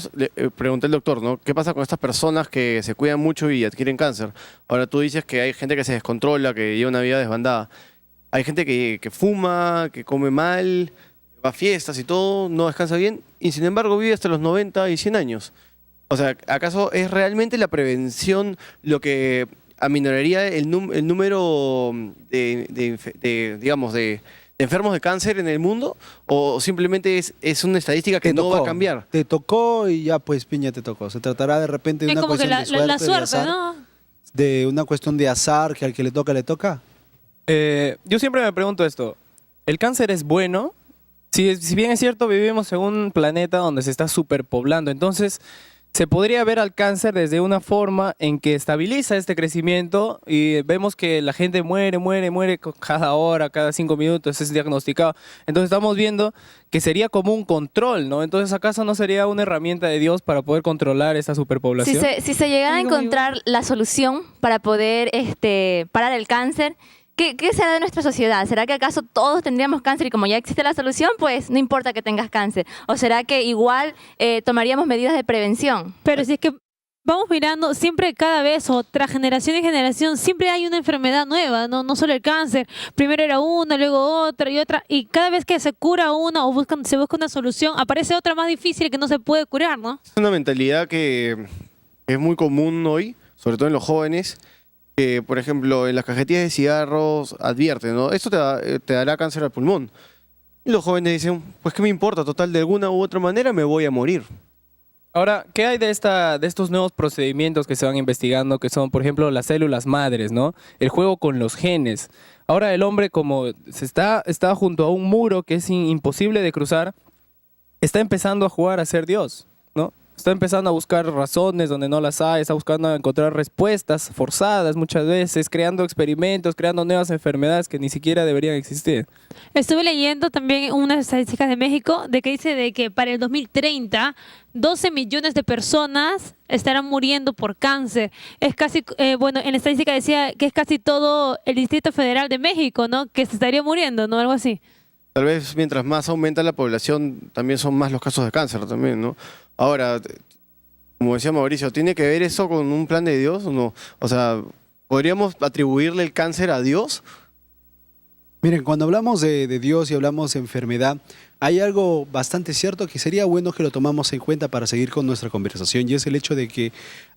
pregunté al doctor, ¿no? ¿Qué pasa con estas personas que se cuidan mucho y adquieren cáncer? Ahora tú dices que hay gente que se descontrola, que lleva una vida desbandada. Hay gente que fuma, que come mal, va a fiestas y todo, no descansa bien y sin embargo vive hasta los 90 y 100 años. O sea, ¿acaso es realmente la prevención lo que aminoraría el número de enfermos de cáncer en el mundo? ¿O simplemente es una estadística que no va a cambiar? Te tocó y ya pues piña te tocó. Se tratará de repente de Es una como que cuestión de suerte, la de suerte, azar, ¿no? de una cuestión de azar que al que le toca, le toca. Yo siempre me pregunto esto. ¿El cáncer es bueno? Si bien es cierto, vivimos en un planeta donde se está superpoblando. Entonces, se podría ver al cáncer desde una forma en que estabiliza este crecimiento y vemos que la gente muere cada hora, cada 5 minutos, es diagnosticado. Entonces estamos viendo que sería como un control, ¿no? Entonces, ¿acaso no sería una herramienta de Dios para poder controlar esta superpoblación? Si se llegara a encontrar la solución para poder parar el cáncer, ¿qué será de nuestra sociedad? ¿Será que acaso todos tendríamos cáncer y como ya existe la solución, pues no importa que tengas cáncer? ¿O será que igual tomaríamos medidas de prevención? Pero si es que vamos mirando, siempre cada vez o tras generación y generación, siempre hay una enfermedad nueva, no solo el cáncer. Primero era una, luego otra y otra. Y cada vez que se cura una o se busca una solución, aparece otra más difícil que no se puede curar, ¿no? Es una mentalidad que es muy común hoy, sobre todo en los jóvenes, que, por ejemplo, en las cajetillas de cigarros advierten, ¿no? Esto te dará cáncer al pulmón. Y los jóvenes dicen, pues ¿qué me importa? Total, de alguna u otra manera me voy a morir. Ahora, ¿qué hay de estos nuevos procedimientos que se van investigando, que son, por ejemplo, las células madres, ¿no? El juego con los genes. Ahora el hombre, como está junto a un muro que es imposible de cruzar, está empezando a jugar a ser Dios, ¿no? Está empezando a buscar razones donde no las hay, está buscando encontrar respuestas forzadas muchas veces, creando experimentos, creando nuevas enfermedades que ni siquiera deberían existir. Estuve leyendo también unas estadísticas de México de que dice de que para el 2030 12 millones de personas estarán muriendo por cáncer. Es casi, bueno, en la estadística decía que es casi todo el Distrito Federal de México, ¿no? Que se estaría muriendo, ¿no? Algo así. Tal vez mientras más aumenta la población, también son más los casos de cáncer también, ¿no? Ahora, como decía Mauricio, ¿tiene que ver eso con un plan de Dios o no? O sea, ¿podríamos atribuirle el cáncer a Dios? Miren, cuando hablamos de Dios y hablamos de enfermedad, hay algo bastante cierto que sería bueno que lo tomamos en cuenta para seguir con nuestra conversación y es el hecho de que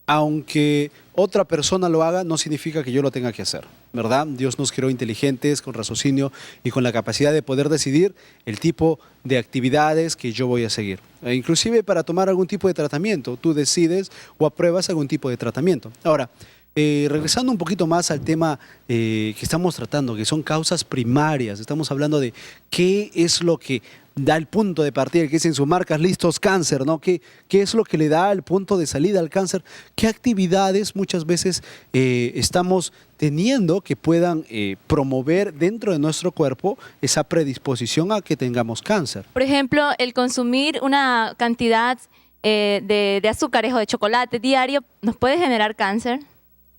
aunque otra persona lo haga, no significa que yo lo tenga que hacer, ¿verdad? Dios nos creó inteligentes, con raciocinio y con la capacidad de poder decidir el tipo de actividades que yo voy a seguir. E inclusive para tomar algún tipo de tratamiento, tú decides o apruebas algún tipo de tratamiento. Ahora, regresando un poquito más al tema que estamos tratando, que son causas primarias, estamos hablando de qué es lo que da el punto de partida, que es en sus marcas listos cáncer, ¿no? ¿Qué es lo que le da el punto de salida al cáncer? ¿Qué actividades muchas veces estamos teniendo que puedan promover dentro de nuestro cuerpo esa predisposición a que tengamos cáncer? Por ejemplo, el consumir una cantidad de azúcares o de chocolate diario nos puede generar cáncer.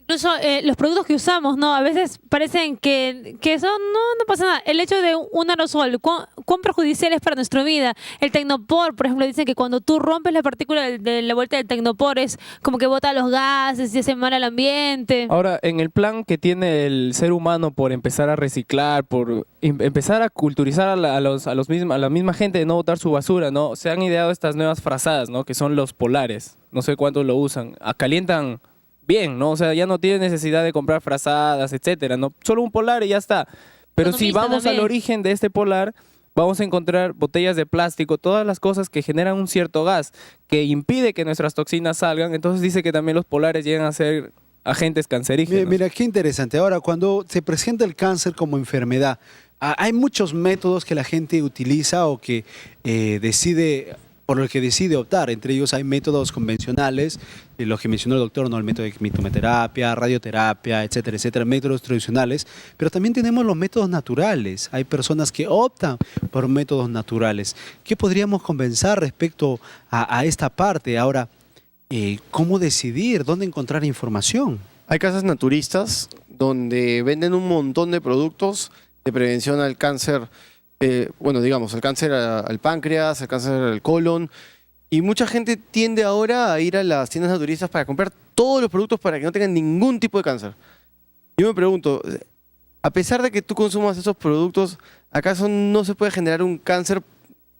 Incluso los productos que usamos, ¿no? A veces parecen que eso no pasa nada. El hecho de un aerosol, ¿cuán perjudicial es para nuestra vida? El Tecnopor, por ejemplo, dicen que cuando tú rompes la partícula de la vuelta del Tecnopor es como que bota los gases y hace mal al ambiente. Ahora, en el plan que tiene el ser humano por empezar a reciclar, por empezar a culturizar a la misma gente de no botar su basura, ¿no? Se han ideado estas nuevas frazadas, ¿no? Que son los polares. No sé cuántos lo usan. Calientan bien, ¿no? O sea, ya no tienes necesidad de comprar frazadas, etcétera, ¿no? Solo un polar y ya está. Pero si vamos al origen de este polar, vamos a encontrar botellas de plástico, todas las cosas que generan un cierto gas que impide que nuestras toxinas salgan. Entonces dice que también los polares llegan a ser agentes cancerígenos. Mira, qué interesante. Ahora, cuando se presenta el cáncer como enfermedad, hay muchos métodos que la gente utiliza o que decide por el que decide optar. Entre ellos hay métodos convencionales, los que mencionó el doctor, ¿no? El método de quimioterapia, radioterapia, etcétera, etcétera, métodos tradicionales, pero también tenemos los métodos naturales. Hay personas que optan por métodos naturales. ¿Qué podríamos conversar respecto a esta parte? Ahora, ¿cómo decidir? ¿Dónde encontrar información? Hay casas naturistas donde venden un montón de productos de prevención al cáncer, al cáncer al páncreas, al cáncer al colon. Y mucha gente tiende ahora a ir a las tiendas naturistas para comprar todos los productos para que no tengan ningún tipo de cáncer. Yo me pregunto, a pesar de que tú consumas esos productos, ¿acaso no se puede generar un cáncer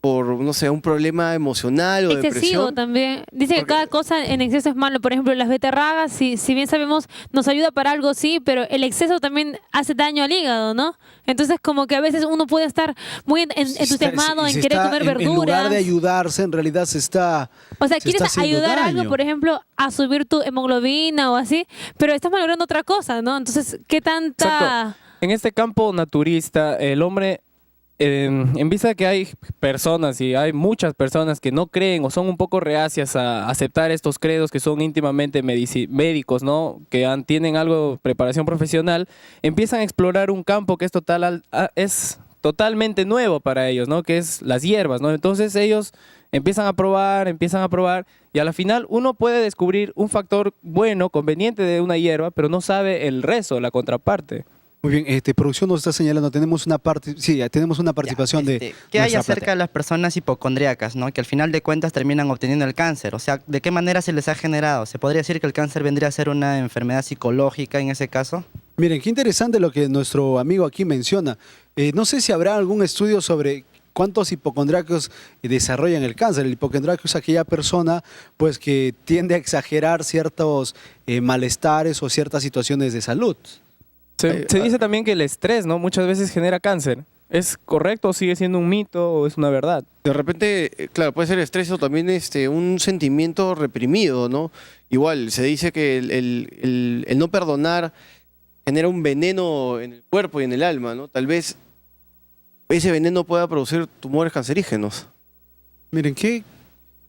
por, no sé, un problema emocional o excesivo depresión? también. Dice que cada cosa en exceso es malo. Por ejemplo, las beterragas, si bien sabemos, nos ayuda para algo, sí, pero el exceso también hace daño al hígado, ¿no? Entonces, como que a veces uno puede estar muy entusiasmado en querer comer verduras. En lugar de ayudarse, en realidad se está O sea, se quieres está haciendo ayudar a daño. algo, por ejemplo, a subir tu hemoglobina o así, pero estás malogrando otra cosa, ¿no? Entonces, ¿qué tanta...? Exacto. En este campo naturista, el hombre, en vista de que hay personas y hay muchas personas que no creen o son un poco reacias a aceptar estos credos que son íntimamente médicos, ¿no? Que tienen algo de preparación profesional, empiezan a explorar un campo que es totalmente nuevo para ellos, ¿no? Que es las hierbas, ¿no? Entonces ellos empiezan a probar y a la final uno puede descubrir un factor bueno, conveniente de una hierba, pero no sabe el resto, la contraparte. Muy bien, producción nos está señalando, tenemos una participación de ¿Qué hay nuestra acerca platea. de las personas hipocondríacas, ¿no? Que al final de cuentas terminan obteniendo el cáncer? O sea, ¿de qué manera se les ha generado? ¿Se podría decir que el cáncer vendría a ser una enfermedad psicológica en ese caso? Miren, qué interesante lo que nuestro amigo aquí menciona. No sé si habrá algún estudio sobre cuántos hipocondríacos desarrollan el cáncer. El hipocondríaco es aquella persona pues, que tiende a exagerar ciertos malestares o ciertas situaciones de salud. Se dice también que el estrés, ¿no? Muchas veces genera cáncer. ¿Es correcto o sigue siendo un mito o es una verdad? De repente, claro, puede ser estrés o también un sentimiento reprimido, ¿no? Igual, se dice que el no perdonar genera un veneno en el cuerpo y en el alma, ¿no? Tal vez ese veneno pueda producir tumores cancerígenos. Miren,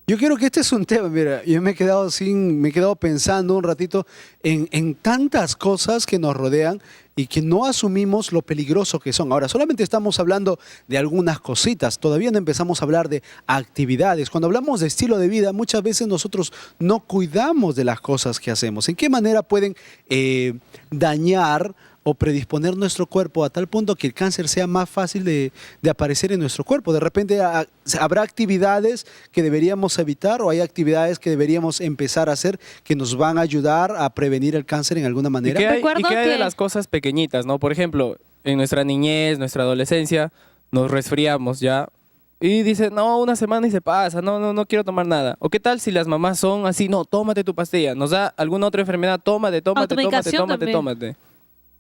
yo creo que este es un tema, mira, yo me he quedado pensando un ratito en tantas cosas que nos rodean y que no asumimos lo peligroso que son. Ahora, solamente estamos hablando de algunas cositas, todavía no empezamos a hablar de actividades. Cuando hablamos de estilo de vida, muchas veces nosotros no cuidamos de las cosas que hacemos. ¿En qué manera pueden dañar o predisponer nuestro cuerpo a tal punto que el cáncer sea más fácil de aparecer en nuestro cuerpo? De repente habrá actividades que deberíamos evitar o hay actividades que deberíamos empezar a hacer que nos van a ayudar a prevenir el cáncer en alguna manera. ¿Y qué hay de las cosas pequeñitas, ¿no? Por ejemplo, en nuestra niñez, nuestra adolescencia, nos resfriamos ya y dice, no, una semana y se pasa, no quiero tomar nada. ¿O qué tal si las mamás son así, no, tómate tu pastilla, nos da alguna otra enfermedad, tómate.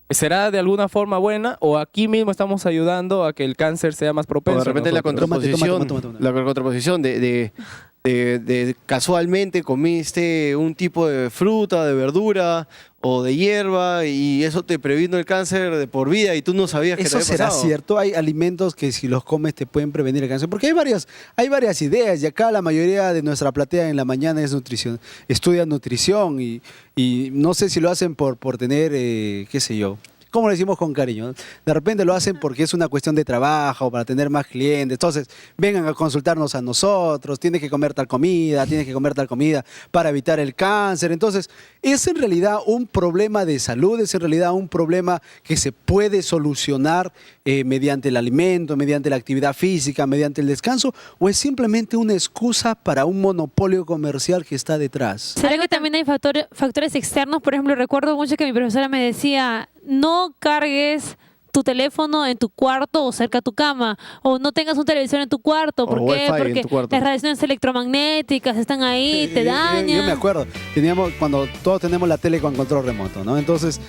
¿Será de alguna forma buena o aquí mismo estamos ayudando a que el cáncer sea más propenso? O de repente la contraposición de casualmente comiste un tipo de fruta, de verdura o de hierba y eso te previno el cáncer de por vida y tú no sabías que te ¿Eso había será pasado? cierto? Hay alimentos que si los comes te pueden prevenir el cáncer. Porque hay varias ideas y acá la mayoría de nuestra platea en la mañana es nutrición, estudia nutrición y no sé si lo hacen por tener, qué sé yo, ¿cómo le decimos con cariño? De repente lo hacen porque es una cuestión de trabajo, para tener más clientes. Entonces, vengan a consultarnos a nosotros, tienes que comer tal comida para evitar el cáncer. Entonces, ¿es en realidad un problema de salud? ¿Es en realidad un problema que se puede solucionar mediante el alimento, mediante la actividad física, mediante el descanso? ¿O es simplemente una excusa para un monopolio comercial que está detrás? ¿Será que también hay factores externos? Por ejemplo, recuerdo mucho que mi profesora me decía, no cargues tu teléfono en tu cuarto o cerca a tu cama, o no tengas un televisor en tu cuarto. ¿Por qué? Porque las radiaciones electromagnéticas están ahí, te dañan. Yo me acuerdo, cuando todos tenemos la tele con control remoto, ¿no? Entonces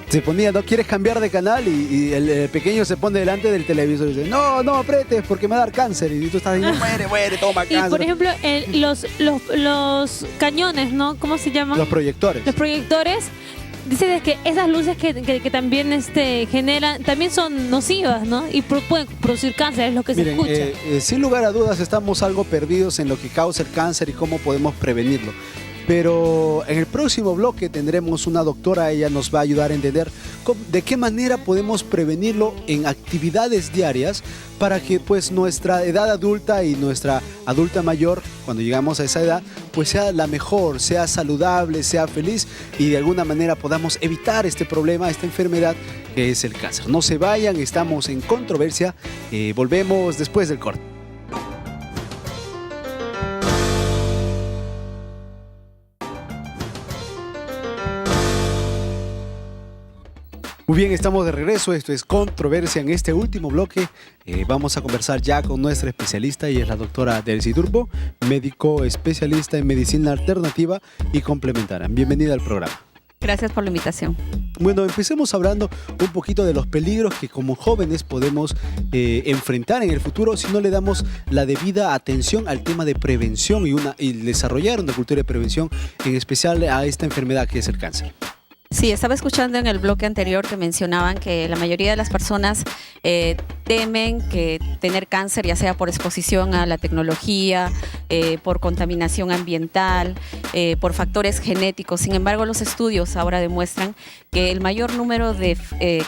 se ponía, no quieres cambiar de canal y el pequeño se pone delante del televisor y dice, no apretes porque me va a dar cáncer. Y tú estás diciendo, muere, toma cáncer. Y por ejemplo, los cañones, ¿no? ¿Cómo se llaman? Los proyectores. Los proyectores dice que esas luces que también generan, también son nocivas, ¿no? Y pueden producir cáncer, es lo que se Miren, escucha. sin lugar a dudas estamos algo perdidos en lo que causa el cáncer y cómo podemos prevenirlo. Pero en el próximo bloque tendremos una doctora, ella nos va a ayudar a entender de qué manera podemos prevenirlo en actividades diarias para que pues nuestra edad adulta y nuestra adulta mayor, cuando llegamos a esa edad, pues sea la mejor, sea saludable, sea feliz y de alguna manera podamos evitar este problema, esta enfermedad que es el cáncer. No se vayan, estamos en Controversia, volvemos después del corte. Muy bien, estamos de regreso, esto es Controversia. En este último bloque vamos a conversar ya con nuestra especialista y es la doctora Delcy Turbo, médico especialista en medicina alternativa y complementaria. Bienvenida al programa. Gracias por la invitación. Bueno, empecemos hablando un poquito de los peligros que como jóvenes podemos enfrentar en el futuro si no le damos la debida atención al tema de prevención y desarrollar una cultura de prevención, en especial a esta enfermedad que es el cáncer. Sí, estaba escuchando en el bloque anterior que mencionaban que la mayoría de las personas temen que tener cáncer, ya sea por exposición a la tecnología, por contaminación ambiental, por factores genéticos. Sin embargo, los estudios ahora demuestran que el mayor número de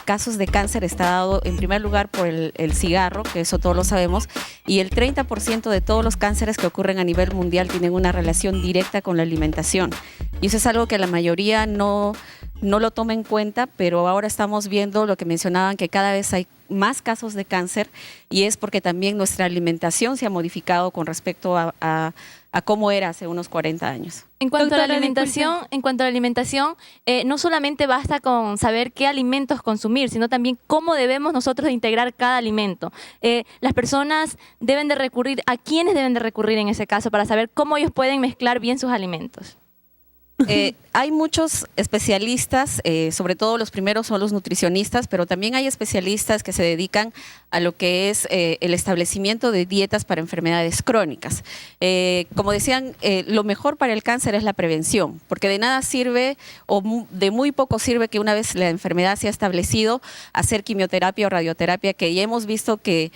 casos de cáncer está dado en primer lugar por el cigarro, que eso todos lo sabemos, y el 30% de todos los cánceres que ocurren a nivel mundial tienen una relación directa con la alimentación. Y eso es algo que la mayoría no lo toma en cuenta, pero ahora estamos viendo lo que mencionaban, que cada vez hay más casos de cáncer y es porque también nuestra alimentación se ha modificado con respecto a cómo era hace unos 40 años. En cuanto Doctora, a la alimentación, no solamente basta con saber qué alimentos consumir, sino también cómo debemos nosotros de integrar cada alimento. Las personas deben de recurrir, ¿a quiénes deben de recurrir en ese caso para saber cómo ellos pueden mezclar bien sus alimentos? Hay muchos especialistas, sobre todo los primeros son los nutricionistas, pero también hay especialistas que se dedican a lo que es el establecimiento de dietas para enfermedades crónicas. Como decían, lo mejor para el cáncer es la prevención, porque de nada sirve o de muy poco sirve que una vez la enfermedad se ha establecido, hacer quimioterapia o radioterapia, que ya hemos visto que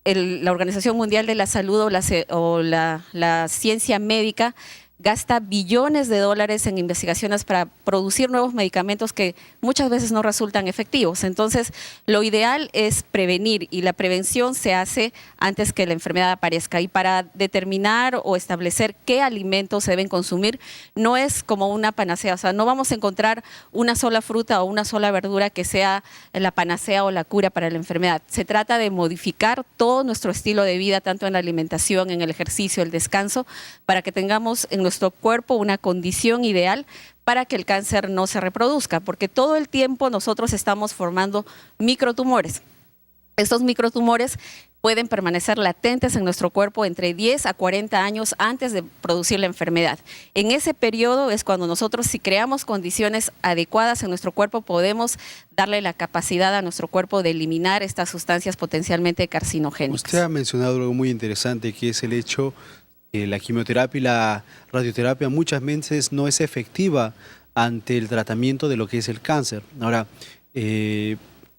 la Organización Mundial de la Salud o la ciencia médica gasta billones de dólares en investigaciones para producir nuevos medicamentos que muchas veces no resultan efectivos. Entonces, lo ideal es prevenir y la prevención se hace antes que la enfermedad aparezca. Y para determinar o establecer qué alimentos se deben consumir, no es como una panacea. O sea, no vamos a encontrar una sola fruta o una sola verdura que sea la panacea o la cura para la enfermedad. Se trata de modificar todo nuestro estilo de vida, tanto en la alimentación, en el ejercicio, el descanso, para que tengamos en nuestro cuerpo una condición ideal para que el cáncer no se reproduzca, porque todo el tiempo nosotros estamos formando microtumores. Estos microtumores pueden permanecer latentes en nuestro cuerpo entre 10 a 40 años antes de producir la enfermedad. En ese periodo es cuando nosotros, si creamos condiciones adecuadas en nuestro cuerpo, podemos darle la capacidad a nuestro cuerpo de eliminar estas sustancias potencialmente carcinogénicas. Usted ha mencionado algo muy interesante, que es el hecho la quimioterapia y la radioterapia muchas veces no es efectiva ante el tratamiento de lo que es el cáncer. Ahora,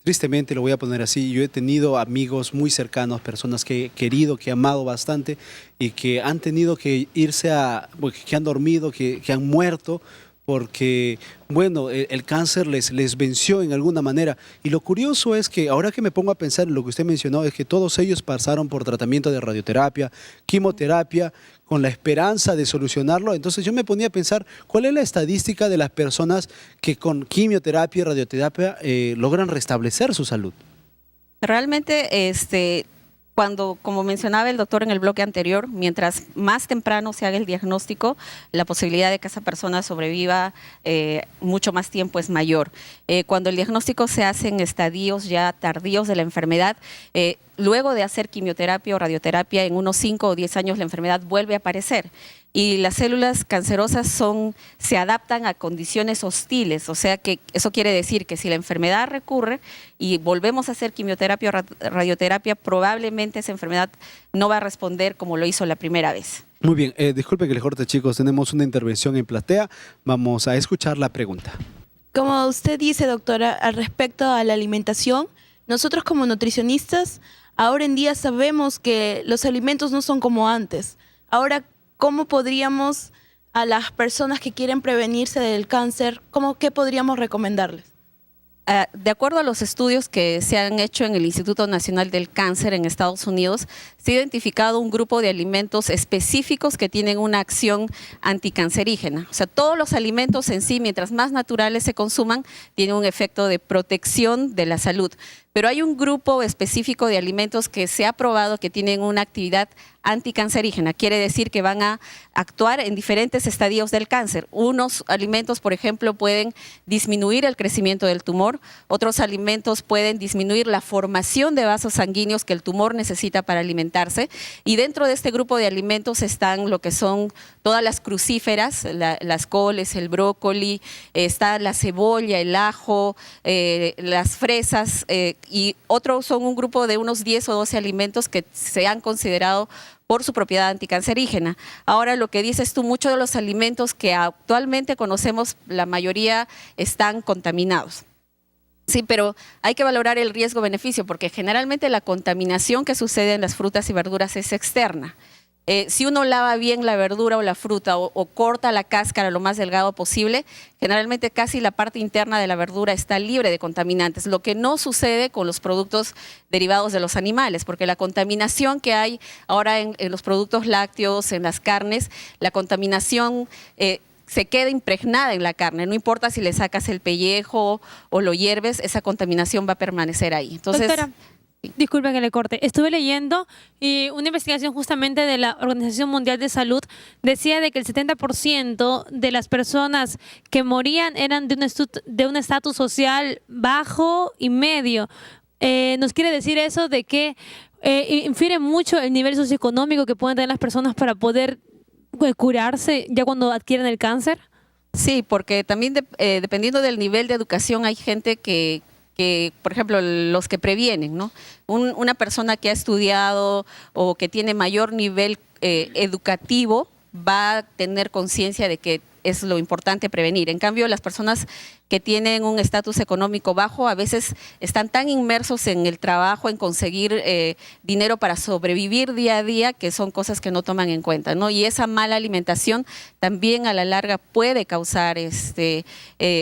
tristemente lo voy a poner así, yo he tenido amigos muy cercanos, personas que he querido, que he amado bastante y que han tenido que irse que han dormido, que han muerto porque, bueno, el cáncer les venció en alguna manera. Y lo curioso es que ahora que me pongo a pensar en lo que usted mencionó, es que todos ellos pasaron por tratamiento de radioterapia, quimioterapia, con la esperanza de solucionarlo. Entonces yo me ponía a pensar, ¿cuál es la estadística de las personas que con quimioterapia y radioterapia logran restablecer su salud? Realmente, cuando, como mencionaba el doctor en el bloque anterior, mientras más temprano se haga el diagnóstico, la posibilidad de que esa persona sobreviva mucho más tiempo es mayor. Cuando el diagnóstico se hace en estadios ya tardíos de la enfermedad, luego de hacer quimioterapia o radioterapia, en unos 5 o 10 años la enfermedad vuelve a aparecer. Y las células cancerosas se adaptan a condiciones hostiles, o sea que eso quiere decir que si la enfermedad recurre y volvemos a hacer quimioterapia o radioterapia, probablemente esa enfermedad no va a responder como lo hizo la primera vez. Muy bien, disculpe que les corte, chicos, tenemos una intervención en platea. Vamos a escuchar la pregunta. Como usted dice, doctora, al respecto a la alimentación, nosotros como nutricionistas, ahora en día sabemos que los alimentos no son como antes. Ahora, ¿cómo podríamos a las personas que quieren prevenirse del cáncer, qué podríamos recomendarles? De acuerdo a los estudios que se han hecho en el Instituto Nacional del Cáncer en Estados Unidos, se ha identificado un grupo de alimentos específicos que tienen una acción anticancerígena. O sea, todos los alimentos en sí, mientras más naturales se consuman, tienen un efecto de protección de la salud. Pero hay un grupo específico de alimentos que se ha probado que tienen una actividad anticancerígena. Quiere decir que van a actuar en diferentes estadios del cáncer. Unos alimentos, por ejemplo, pueden disminuir el crecimiento del tumor. Otros alimentos pueden disminuir la formación de vasos sanguíneos que el tumor necesita para alimentarse. Y dentro de este grupo de alimentos están lo que son todas las crucíferas, las coles, el brócoli, está la cebolla, el ajo, las fresas, y otros son un grupo de unos 10 o 12 alimentos que se han considerado por su propiedad anticancerígena. Ahora, lo que dices tú, muchos de los alimentos que actualmente conocemos, la mayoría están contaminados. Sí, pero hay que valorar el riesgo-beneficio porque generalmente la contaminación que sucede en las frutas y verduras es externa. Si uno lava bien la verdura o la fruta o corta la cáscara lo más delgado posible, generalmente casi la parte interna de la verdura está libre de contaminantes, lo que no sucede con los productos derivados de los animales, porque la contaminación que hay ahora en los productos lácteos, en las carnes, la contaminación se queda impregnada en la carne, no importa si le sacas el pellejo o lo hierves, esa contaminación va a permanecer ahí. Entonces, doctora, disculpe que le corte. Estuve leyendo y una investigación justamente de la Organización Mundial de Salud decía de que el 70% de las personas que morían eran de un estatus social bajo y medio. ¿Nos quiere decir eso de que infiere mucho el nivel socioeconómico que pueden tener las personas para poder curarse ya cuando adquieren el cáncer? Sí, porque también dependiendo del nivel de educación hay gente que, por ejemplo, los que previenen, ¿no? Una persona que ha estudiado o que tiene mayor nivel educativo va a tener conciencia de que es lo importante prevenir. En cambio, las personas que tienen un estatus económico bajo a veces están tan inmersos en el trabajo, en conseguir dinero para sobrevivir día a día, que son cosas que no toman en cuenta, ¿no? Y esa mala alimentación también a la larga puede causar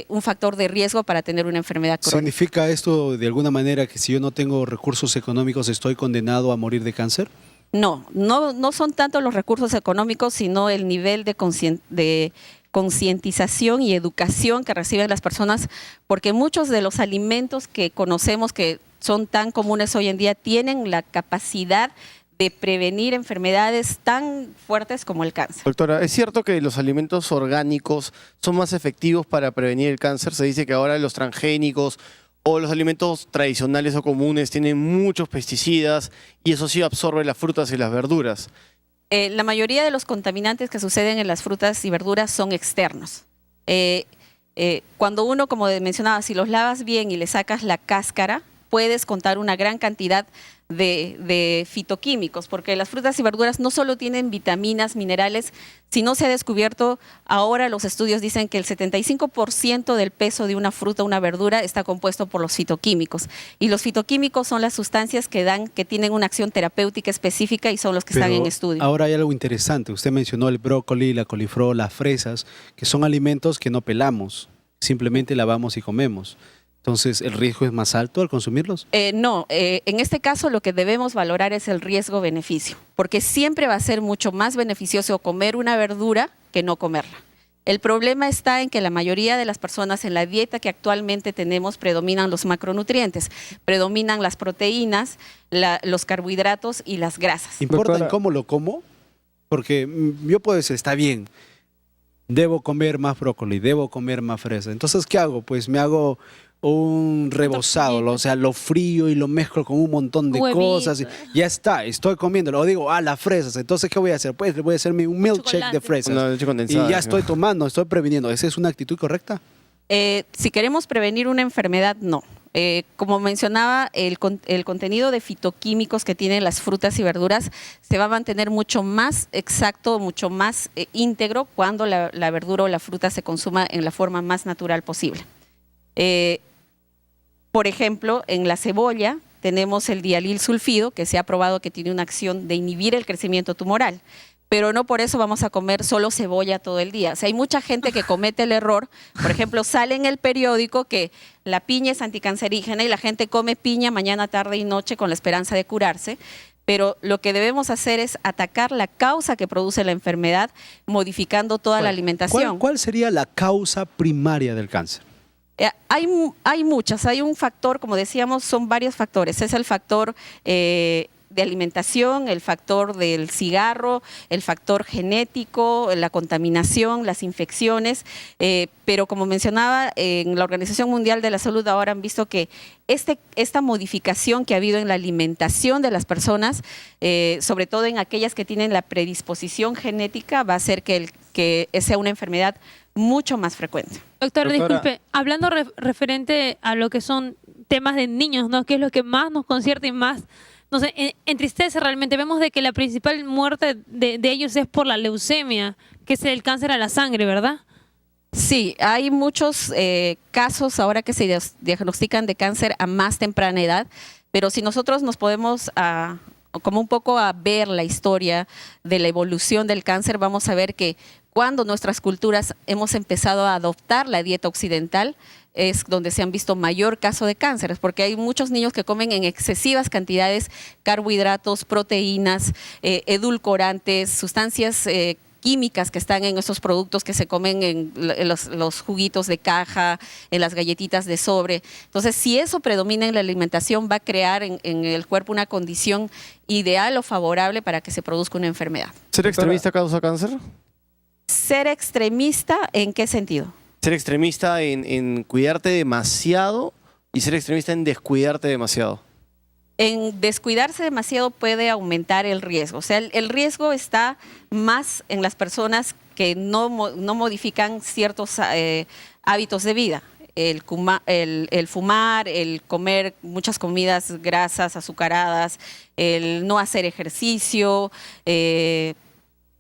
un factor de riesgo para tener una enfermedad crónica. ¿Significa esto de alguna manera que si yo no tengo recursos económicos estoy condenado a morir de cáncer? No son tanto los recursos económicos, sino el nivel de concientización y educación que reciben las personas, porque muchos de los alimentos que conocemos que son tan comunes hoy en día tienen la capacidad de prevenir enfermedades tan fuertes como el cáncer. Doctora, ¿es cierto que los alimentos orgánicos son más efectivos para prevenir el cáncer? Se dice que ahora los transgénicos o los alimentos tradicionales o comunes tienen muchos pesticidas y eso sí absorbe las frutas y las verduras. La mayoría de los contaminantes que suceden en las frutas y verduras son externos. Cuando uno, como mencionaba, si los lavas bien y le sacas la cáscara, puedes contar una gran cantidad de fitoquímicos, porque las frutas y verduras no solo tienen vitaminas, minerales, sino se ha descubierto, ahora los estudios dicen que el 75% del peso de una fruta o una verdura está compuesto por los fitoquímicos. Y los fitoquímicos son las sustancias que tienen una acción terapéutica específica y son los que están en estudio. Ahora hay algo interesante. Usted mencionó el brócoli, la coliflor, las fresas, que son alimentos que no pelamos, simplemente lavamos y comemos. Entonces, ¿el riesgo es más alto al consumirlos? No, en este caso lo que debemos valorar es el riesgo-beneficio, porque siempre va a ser mucho más beneficioso comer una verdura que no comerla. El problema está en que la mayoría de las personas en la dieta que actualmente tenemos predominan los macronutrientes, predominan las proteínas, los carbohidratos y las grasas. ¿Importa cómo lo como? Porque yo puedo decir, está bien, debo comer más brócoli, debo comer más fresa. Entonces, ¿qué hago? Pues me hago un rebozado, o sea, lo frío y lo mezclo con un montón de cosas y ya está, estoy comiéndolo. O digo, las fresas, entonces ¿qué voy a hacer? Pues voy a hacerme un milkshake de fresas. Una leche condensada, y ya estoy tomando, estoy previniendo. ¿Esa es una actitud correcta? Si queremos prevenir una enfermedad, no. Como mencionaba, el contenido de fitoquímicos que tienen las frutas y verduras se va a mantener mucho más exacto, mucho más íntegro cuando la verdura o la fruta se consuma en la forma más natural posible. Por ejemplo, en la cebolla tenemos el dialil sulfido, que se ha probado que tiene una acción de inhibir el crecimiento tumoral. Pero no por eso vamos a comer solo cebolla todo el día. O sea, hay mucha gente que comete el error, por ejemplo, sale en el periódico que la piña es anticancerígena y la gente come piña mañana, tarde y noche con la esperanza de curarse, pero lo que debemos hacer es atacar la causa que produce la enfermedad, modificando toda la alimentación. ¿Cuál sería la causa primaria del cáncer? Hay muchas, hay un factor, como decíamos, son varios factores. Es el factor de alimentación, el factor del cigarro, el factor genético, la contaminación, las infecciones, pero como mencionaba, en la Organización Mundial de la Salud ahora han visto que esta modificación que ha habido en la alimentación de las personas, sobre todo en aquellas que tienen la predisposición genética, va a hacer que sea una enfermedad mucho más frecuente. Doctora, disculpe, hablando referente a lo que son temas de niños, ¿no? Que es lo que más nos concierne y más no sé, entristece realmente. Vemos de que la principal muerte de ellos es por la leucemia, que es el cáncer a la sangre, ¿verdad? Sí, hay muchos casos ahora que se diagnostican de cáncer a más temprana edad, pero si nosotros nos podemos como un poco a ver la historia de la evolución del cáncer, vamos a ver que cuando nuestras culturas hemos empezado a adoptar la dieta occidental, es donde se han visto mayor caso de cánceres, porque hay muchos niños que comen en excesivas cantidades carbohidratos, proteínas, edulcorantes, sustancias químicas que están en esos productos que se comen en los juguitos de caja, en las galletitas de sobre. Entonces, si eso predomina en la alimentación, va a crear en el cuerpo una condición ideal o favorable para que se produzca una enfermedad. ¿Ser extremista causa cáncer? ¿Ser extremista en qué sentido? Ser extremista en cuidarte demasiado y ser extremista en descuidarte demasiado. En descuidarse demasiado puede aumentar el riesgo. O sea, el riesgo está más en las personas que no modifican ciertos hábitos de vida. El fumar, el comer muchas comidas grasas, azucaradas, el no hacer ejercicio,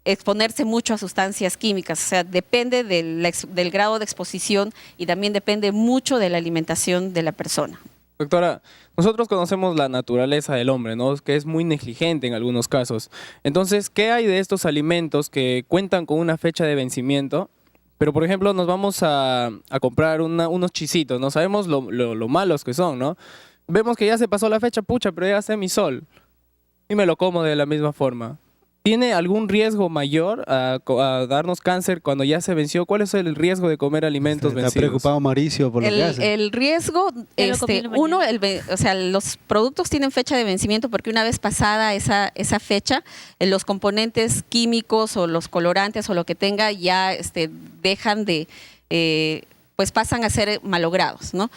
exponerse mucho a sustancias químicas. O sea, depende del grado de exposición y también depende mucho de la alimentación de la persona. Doctora, nosotros conocemos la naturaleza del hombre, ¿no? Que es muy negligente en algunos casos. Entonces, ¿qué hay de estos alimentos que cuentan con una fecha de vencimiento? Pero, por ejemplo, nos vamos a comprar unos chisitos, ¿no? Sabemos lo malos que son, ¿no? Vemos que ya se pasó la fecha, pucha, pero ya hace mi sol. Y me lo como de la misma forma. ¿Tiene algún riesgo mayor a darnos cáncer cuando ya se venció? ¿Cuál es el riesgo de comer alimentos vencidos? Está preocupado Mauricio por lo que hace. El riesgo, o sea, los productos tienen fecha de vencimiento porque una vez pasada esa fecha, los componentes químicos o los colorantes o lo que tenga ya dejan de... pues pasan a ser malogrados, ¿no?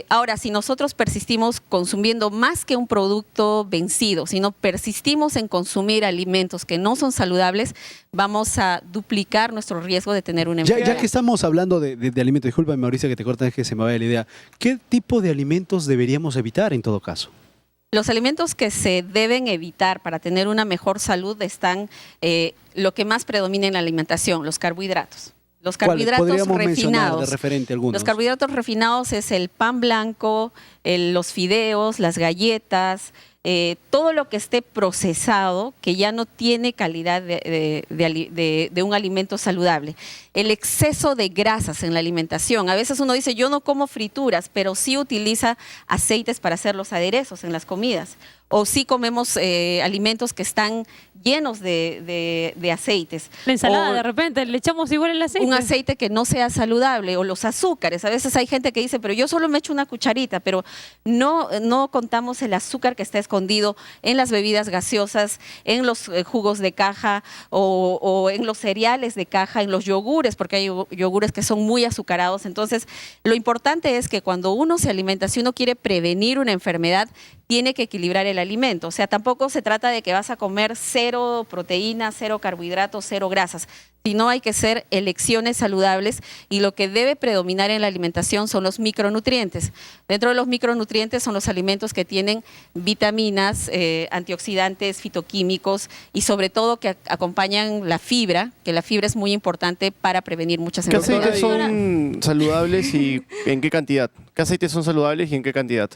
Ahora, si nosotros persistimos consumiendo más que un producto vencido, sino persistimos en consumir alimentos que no son saludables, vamos a duplicar nuestro riesgo de tener una enfermedad. Ya que estamos hablando de alimentos, disculpa Mauricio que te corta, es que se me vaya la idea, ¿qué tipo de alimentos deberíamos evitar en todo caso? Los alimentos que se deben evitar para tener una mejor salud están lo que más predomina en la alimentación, los carbohidratos. Los carbohidratos refinados. De referente algunos. Los carbohidratos refinados es el pan blanco, los fideos, las galletas, todo lo que esté procesado que ya no tiene calidad de un alimento saludable. El exceso de grasas en la alimentación. A veces uno dice, yo no como frituras, pero sí utiliza aceites para hacer los aderezos en las comidas. O sí comemos alimentos que están llenos de aceites. La ensalada, de repente, le echamos igual el aceite. Un aceite que no sea saludable, o los azúcares. A veces hay gente que dice, pero yo solo me echo una cucharita, pero no contamos el azúcar que está escondido en las bebidas gaseosas, en los jugos de caja, o en los cereales de caja, en los yogures, porque hay yogures que son muy azucarados. Entonces, lo importante es que cuando uno se alimenta, si uno quiere prevenir una enfermedad, tiene que equilibrar el alimento. O sea, tampoco se trata de que vas a comer 0 proteínas, 0 carbohidratos, 0 grasas, sino hay que hacer elecciones saludables y lo que debe predominar en la alimentación son los micronutrientes. Dentro de los micronutrientes son los alimentos que tienen vitaminas, antioxidantes, fitoquímicos y sobre todo que acompañan la fibra, que la fibra es muy importante para prevenir muchas ¿Qué enfermedades. aceites son saludables y en qué cantidad? ¿Qué aceites son saludables y en qué cantidad?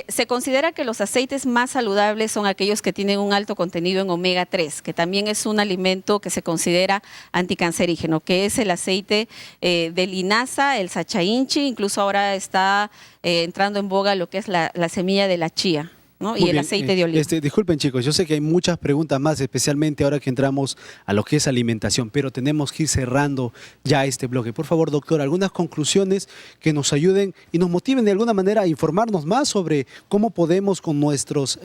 Se considera que los aceites más saludables son aquellos que tienen un alto contenido en omega 3, que también es un alimento que se considera anticancerígeno, que es el aceite de linaza, el sachainchi, incluso ahora está entrando en boga lo que es la semilla de la chía, ¿no? Y Muy el bien, aceite de oliva. Disculpen chicos, yo sé que hay muchas preguntas más, especialmente ahora que entramos a lo que es alimentación, pero tenemos que ir cerrando ya este bloque. Por favor, doctor, algunas conclusiones que nos ayuden y nos motiven de alguna manera a informarnos más sobre cómo podemos con nuestras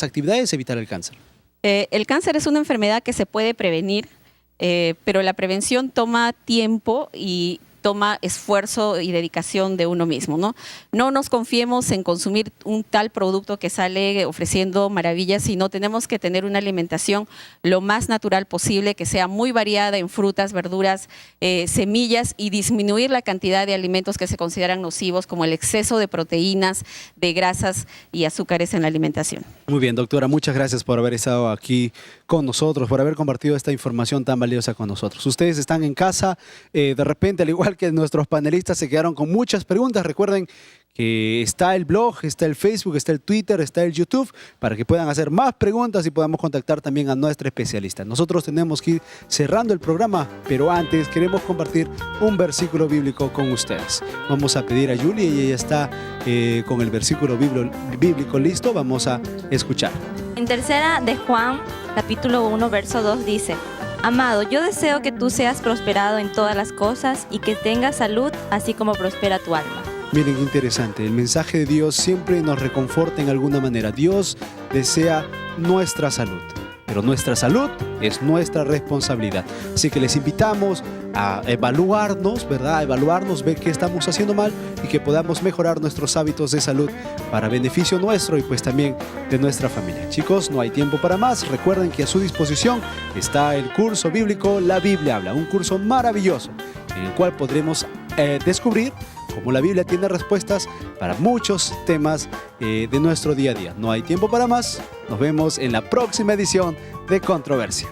actividades evitar el cáncer. El cáncer es una enfermedad que se puede prevenir, pero la prevención toma tiempo y toma esfuerzo y dedicación de uno mismo, ¿no? No nos confiemos en consumir un tal producto que sale ofreciendo maravillas, sino tenemos que tener una alimentación lo más natural posible, que sea muy variada en frutas, verduras, semillas y disminuir la cantidad de alimentos que se consideran nocivos, como el exceso de proteínas, de grasas y azúcares en la alimentación. Muy bien, doctora, muchas gracias por haber estado aquí con nosotros, por haber compartido esta información tan valiosa con nosotros. Ustedes están en casa, de repente, al igual que nuestros panelistas, se quedaron con muchas preguntas. Recuerden que está el blog, está el Facebook, está el Twitter, está el YouTube, para que puedan hacer más preguntas y podamos contactar también a nuestra especialista. Nosotros tenemos que ir cerrando el programa, pero antes queremos compartir un versículo bíblico con ustedes. Vamos a pedir a Julie y ella está con el versículo bíblico listo. Vamos a escuchar. En tercera de Juan, capítulo 1, verso 2 dice: Amado, yo deseo que tú seas prosperado en todas las cosas y que tengas salud, así como prospera tu alma. Miren qué interesante, el mensaje de Dios siempre nos reconforta en alguna manera. Dios desea nuestra salud, pero nuestra salud es nuestra responsabilidad. Así que les invitamos a evaluarnos, ¿verdad? A evaluarnos, ver qué estamos haciendo mal y que podamos mejorar nuestros hábitos de salud para beneficio nuestro y pues también de nuestra familia. Chicos, no hay tiempo para más. Recuerden que a su disposición está el curso bíblico La Biblia Habla, un curso maravilloso en el cual podremos descubrir cómo la Biblia tiene respuestas para muchos temas de nuestro día a día. No hay tiempo para más. Nos vemos en la próxima edición de Controversia.